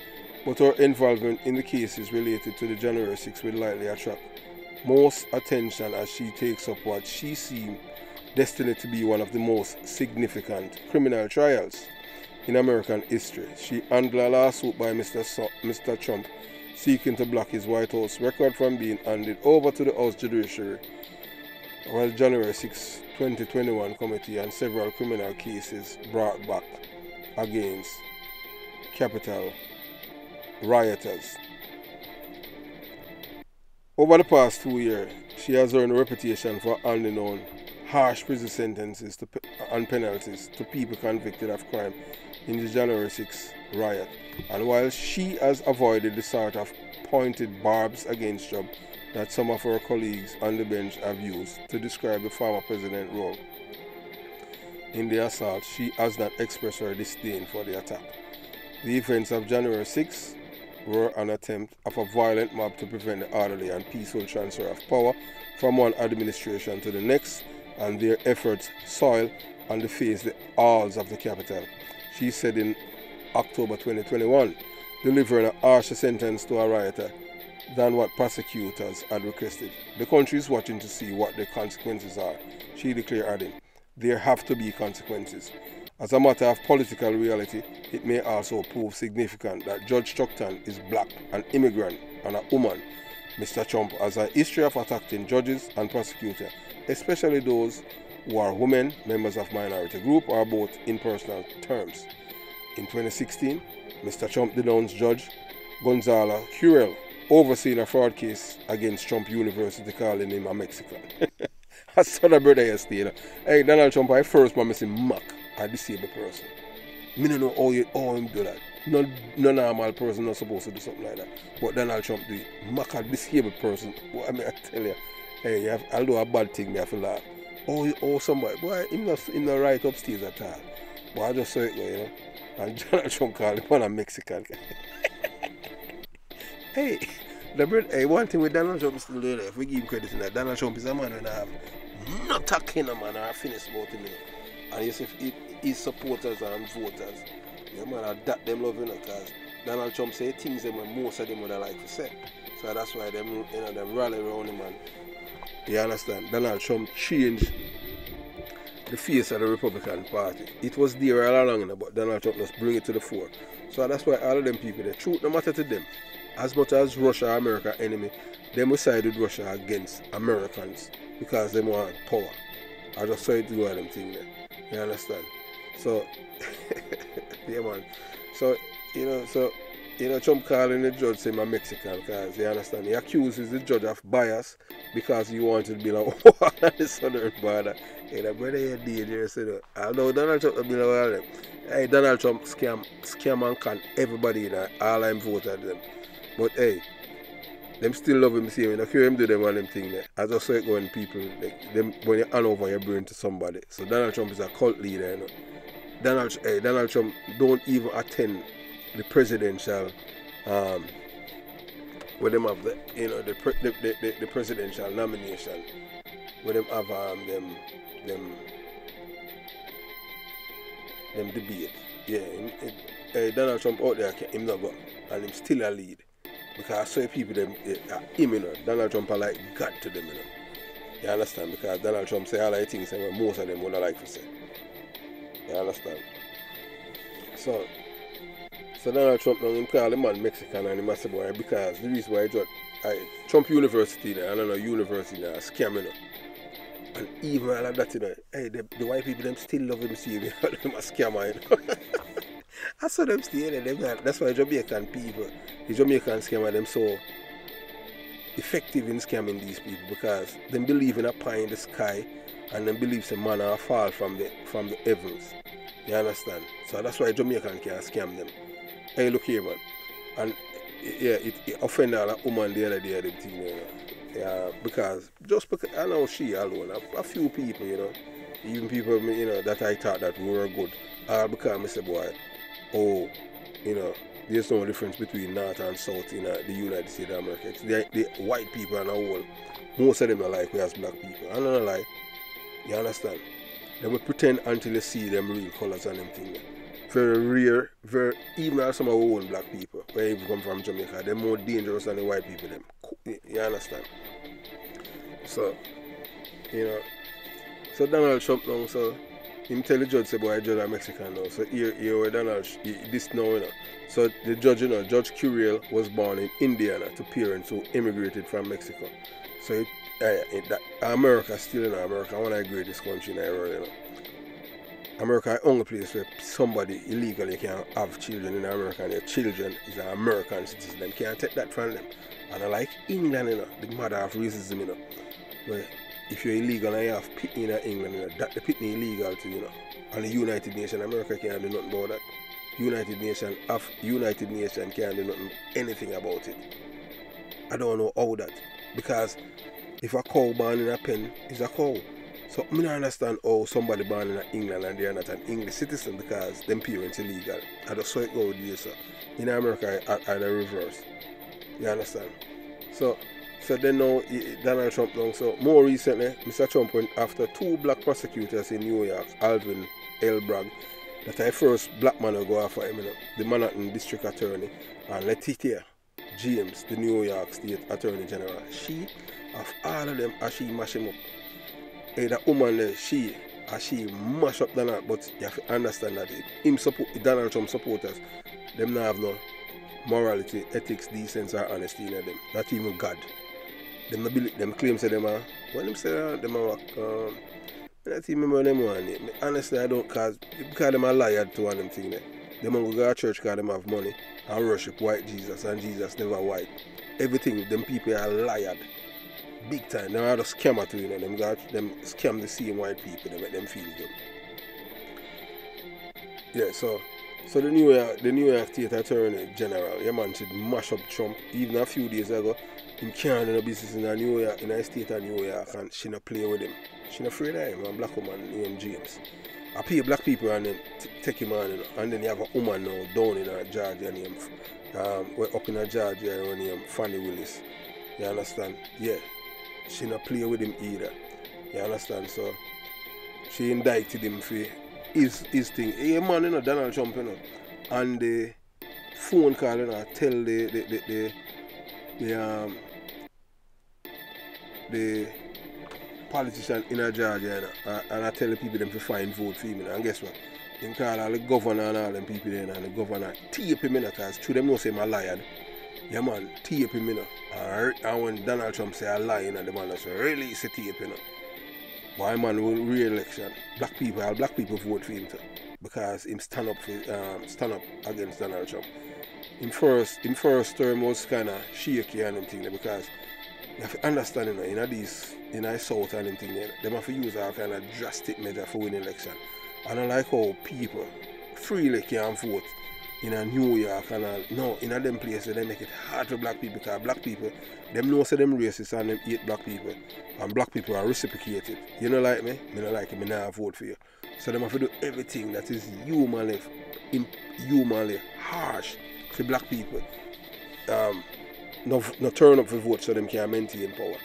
But her involvement in the cases related to the January 6 will likely attract most attention as she takes up what she seems destined to be one of the most significant criminal trials in American history. She handled a lawsuit by Mr. Trump seeking to block his White House record from being handed over to the House Judiciary, while January 6, 2021 committee and several criminal cases brought back against Capitol rioters. Over the past 2 years, she has earned a reputation for handing on harsh prison sentences and penalties to people convicted of crime in the January 6 riot. And while she has avoided the sort of pointed barbs against job that some of her colleagues on the bench have used to describe the former president's role in the assault, she has not expressed her disdain for the attack. The events of January 6 were an attempt of a violent mob to prevent the orderly and peaceful transfer of power from one administration to the next, and their efforts soiled and defaced the halls of the capital, she said in October 2021, delivering a harsher sentence to a rioter than what prosecutors had requested. The country is watching to see what the consequences are, she declared, adding, there have to be consequences. As a matter of political reality, it may also prove significant that Judge Stockton is black, an immigrant, and a woman. Mr. Trump has a history of attacking judges and prosecutors, especially those who are women, members of minority group, or both in personal terms. In 2016, Mr. Trump denounced Judge Gonzalo Curiel, overseeing a fraud case against Trump University, calling him a Mexican. I saw the brother yesterday. Hey, Donald Trump, I first promised him Mac, a disabled person. I don't know how him do that. No normal person not supposed to do something like that. But Donald Trump do it. Mac, a disabled person. Boy, I mean, I tell you, hey, I'll do a bad thing, I have to laugh. Oh, somebody, boy, him not right upstairs at all. But I just saw it go, you know. And Donald Trump called him a Mexican. Hey, one thing with Donald Trump is still there. If we give him credit in that, Donald Trump is a man who have not talking a man or finish about him. And you see, his supporters and voters, you man, that them love him because Donald Trump say things that most of them would like to say. So that's why them rally around him, man. You understand? Donald Trump changed the face of the Republican Party. It was there all along, but Donald Trump just bring it to the fore. So that's why all of them people, the truth no matter to them. As much as Russia America enemy, them will side with Russia against Americans because they want power. I just saw it do all them things there. You understand? So yeah, man. So Trump calling the judge saying I'm Mexican because you understand. He accuses the judge of bias because he wanted to be like wall on the southern border. Hey, the brother you're dangerous, you know. Although Donald Trump will be like all of them. Hey, Donald Trump scam and con everybody in all I'm voted them. But hey, them still love him same. You know, if you do them all them thing there. I just saw it when people like them when you hand over your brain to somebody. So Donald Trump is a cult leader, you know. Donald Trump don't even attend the presidential where them have the presidential nomination where them have them debate. Yeah, Donald Trump out there him not go and him still a lead. Because I saw people them him, you know. Donald Trump are like God to them, you know. You understand? Because Donald Trump say all the things that most of them would like to say. You understand? So Donald Trump now him call the man Mexican and him say boy because the reason why he dropped Trump University there, I don't know university there, scam, you know. And even all of that, you know, hey, the white people them still love him see him, them a scammer, you know. I saw them still there, that's why Jamaican people, the Jamaican scammer them so effective in scamming these people because they believe in a pie in the sky and they believe some man will fall from the heavens. You understand? So that's why Jamaican can scam them. Hey, look here, man. And yeah, it offended a woman the other day, them thing, you know. Yeah, because I know she alone, a few people, you know, even people, you know, that I thought that were good, because I say, boy, oh, you know, there's no difference between North and South in the United States of America. The white people and the whole, most of them are like we as black people. I'm not lie. You understand? They will pretend until you see them real colours and them things. Very rare, even as some of our own black people, where you come from Jamaica, they're more dangerous than the white people. Them. You understand? So, you know, so Donald Trump now, so him tell the judge, say, boy, judge are Mexican now. So here where Donald, this now, you know. So the judge, you know, Judge Curiel was born in Indiana to parents who immigrated from Mexico. So America still in America, one of the greatest country in the world, you know. America is the only place where somebody illegally can have children in America, and their children is an American citizen. Them can't take that from them. And I like England, you know, the mother of racism, you know, where if you're illegal and you have pitney in England, you know, that the pitney illegal too, you know. And the United Nations, America can't do nothing about that. United Nations can't do nothing, anything about it. I don't know how that. Because if a cow born in a pen is a cow. So I don't understand how somebody born in England and they are not an English citizen because them parents illegal. I just saw it go with this. In America, I the reverse. You understand? So then now Donald Trump now. So more recently, Mr. Trump went after 2 black prosecutors in New York, Alvin L. Bragg, that the first black man will go after him, you know, the Manhattan District Attorney, and Letitia James, the New York State Attorney General. She, of all of them, she mash him up. That woman there, she mash up Donald, but you have to understand that Donald Trump supporters, them not have no morality, ethics, decency, or honesty in them. Not even God. Them claim say them are, when them say them are, I don't remember them one. Honestly, I don't, because them are liars to one of them thing there. Them will go to church because them have money and worship white Jesus, and Jesus never white. Everything, them people are liars. Big time. They are just scammer too, you know. Them scam the same white people, they make them feel good. Yeah, so the New York State Attorney General, your man should mash up Trump. Even a few days ago, he can't do no business in New York, in the state of New York, and she not play with him. She not afraid of him, a black woman named James. I pay black people and then take him on, you know. And then you have a woman now down in Georgia named we're up in Georgia named Fannie Willis. You understand? Yeah. She not play with him either. You understand? So she indicted him for his thing. Hey man, you know, Donald Trump, you know, and the phone call, you know, tell the politician in Georgia, you know, and I tell the people them to find vote for him, you know, and guess what? Him call all the governor and all them people there, and the governor tape him, you know, because through them know say I'm a liar. Yeah man, tape him, you know. And when Donald Trump say a lie, you know, the man say release the tape, you know. But man will re-election. Black people vote for him too, because him stand up against Donald Trump. In first term was kinda shaky and everything there, because you have to understand, you know, in the South and everything there, they have to use all kind of drastic measure for winning election. And I like how people freely can vote in a New York and all. No, in a them places they make it hard for black people, because black people, them know say them racist and them hate black people, and black people are reciprocated. You know like me? Me not like me now vote for you. So them have to do everything that is humanly harsh for black people. No turn up for vote so them can maintain power.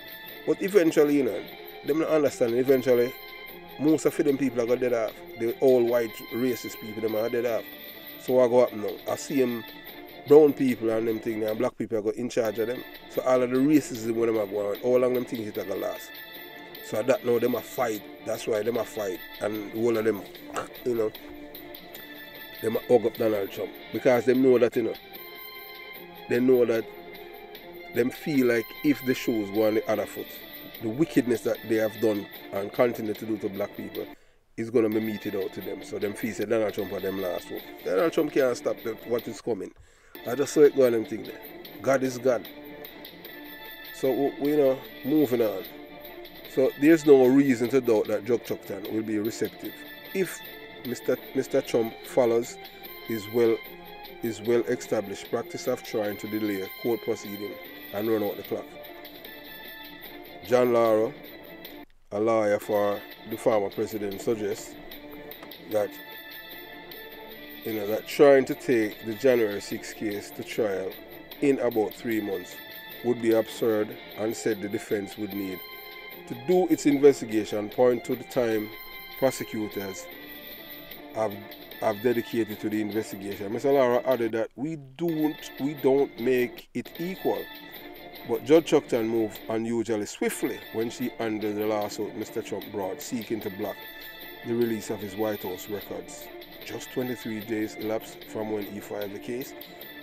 But eventually, you know, them not understand. Eventually, most of them people are going to dead off. The all white racist people, them are dead off. So what go up now? I see them brown people and them things, and black people are going in charge of them. So all of the racism when them are going, all along them things it are going to last. So that now them a fight. That's why them a fight. And all of them, you know, them a hug up Donald Trump. Because them know that, you know, they know that them feel like if the shoes go on the other foot, the wickedness that they have done and continue to do to black people is going to be meted out to them. So them feel say Donald Trump are them last hope. Donald Trump can't stop what is coming. I just saw it go on them thing there. God is God. So we you know, moving on. So there's no reason to doubt that Judge Chuckton will be receptive if Mr. Trump follows his well established practice of trying to delay court proceeding and run out the clock. John Lara, a lawyer for the former president, suggests that that trying to take the January 6 case to trial in about 3 months would be absurd, and said the defense would need to do its investigation, point to the time prosecutors have dedicated to the investigation. Mr. Lara added that we don't make it equal. But Judge Chuckton moved unusually swiftly when she handled the lawsuit Mr. Trump brought, seeking to block the release of his White House records. Just 23 days elapsed from when he filed the case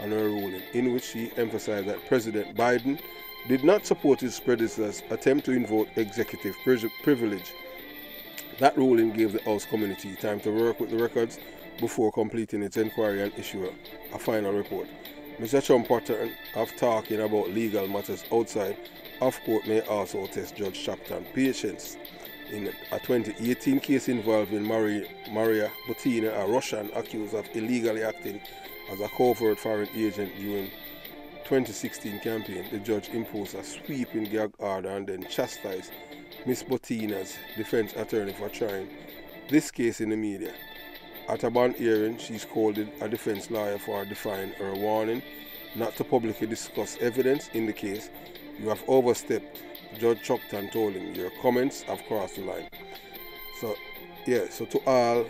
on her ruling, in which she emphasized that President Biden did not support his predecessor's attempt to invoke executive privilege. That ruling gave the House community time to work with the records before completing its inquiry and issue a final report. Mr. Trump's pattern of talking about legal matters outside of court may also test Judge Chaptan's patience. In a 2018 case involving Maria Butina, a Russian accused of illegally acting as a covert foreign agent during 2016 campaign, the judge imposed a sweeping gag order and then chastised Ms. Butina's defense attorney for trying this case in the media. At a bond hearing, she scolded a defense lawyer for defying her warning not to publicly discuss evidence in the case. You have overstepped, Judge Chaptan told him. Your comments have crossed the line. So, yeah, so to all,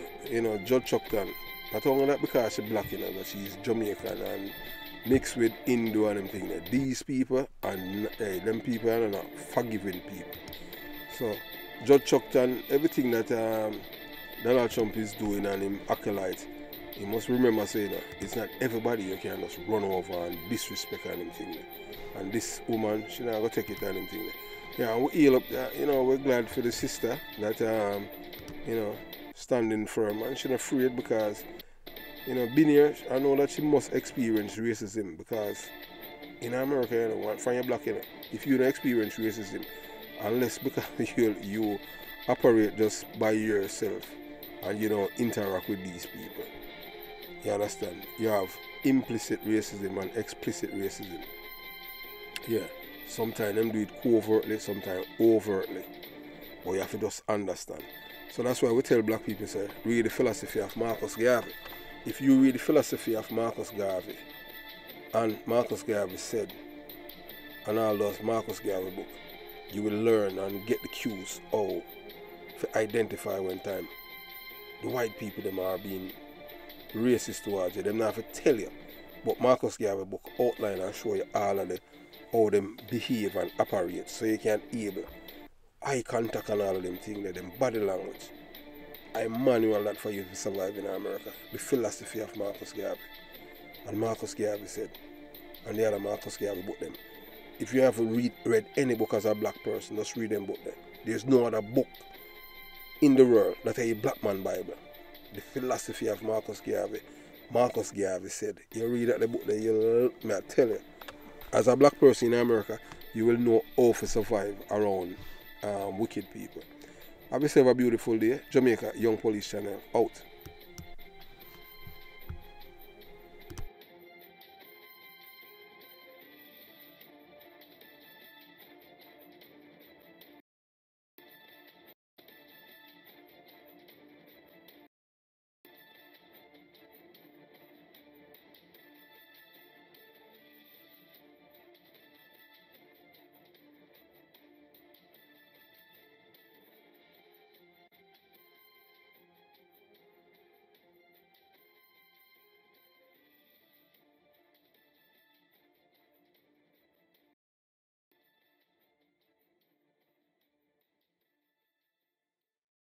Judge Chaptan, not only that because she's black, but she's Jamaican and mixed with Hindu and them things. These people and them people are not forgiving people. So, Judge Chaptan, everything that Donald Trump is doing and him acolyte, he must remember saying it's not everybody you can just run over and disrespect and them thing. And this woman, she not gonna take it and them thing. Yeah, we heal up, we're glad for the sister that standing firm, and she's not afraid because being here, I know that she must experience racism because in America, find your black, if you don't experience racism, unless because you operate just by yourself and you don't interact with these people. You understand? You have implicit racism and explicit racism. Yeah. Sometimes them do it covertly, sometimes overtly. But you have to just understand. So that's why we tell black people, say, read the philosophy of Marcus Garvey. If you read the philosophy of Marcus Garvey, and Marcus Garvey said, and all those Marcus Garvey book, you will learn and get the cues how to identify when time the white people them are being racist towards you. Them not have to tell you. But Marcus Garvey book outline and show you all of the how them behave and operate, so you can able eye contact and all of them things, them body language. I manual that for you to survive in America. The philosophy of Marcus Garvey. And Marcus Garvey said, and the other Marcus Garvey book them, if you haven't read any book as a black person, just read them book there. There's no other book in the world that is a black man Bible. The philosophy of Marcus Garvey. Marcus Garvey said, you read that the book there, I tell you, as a black person in America, you will know how to survive around wicked people. Have yourself a beautiful day. Jamaica Young Police Channel out.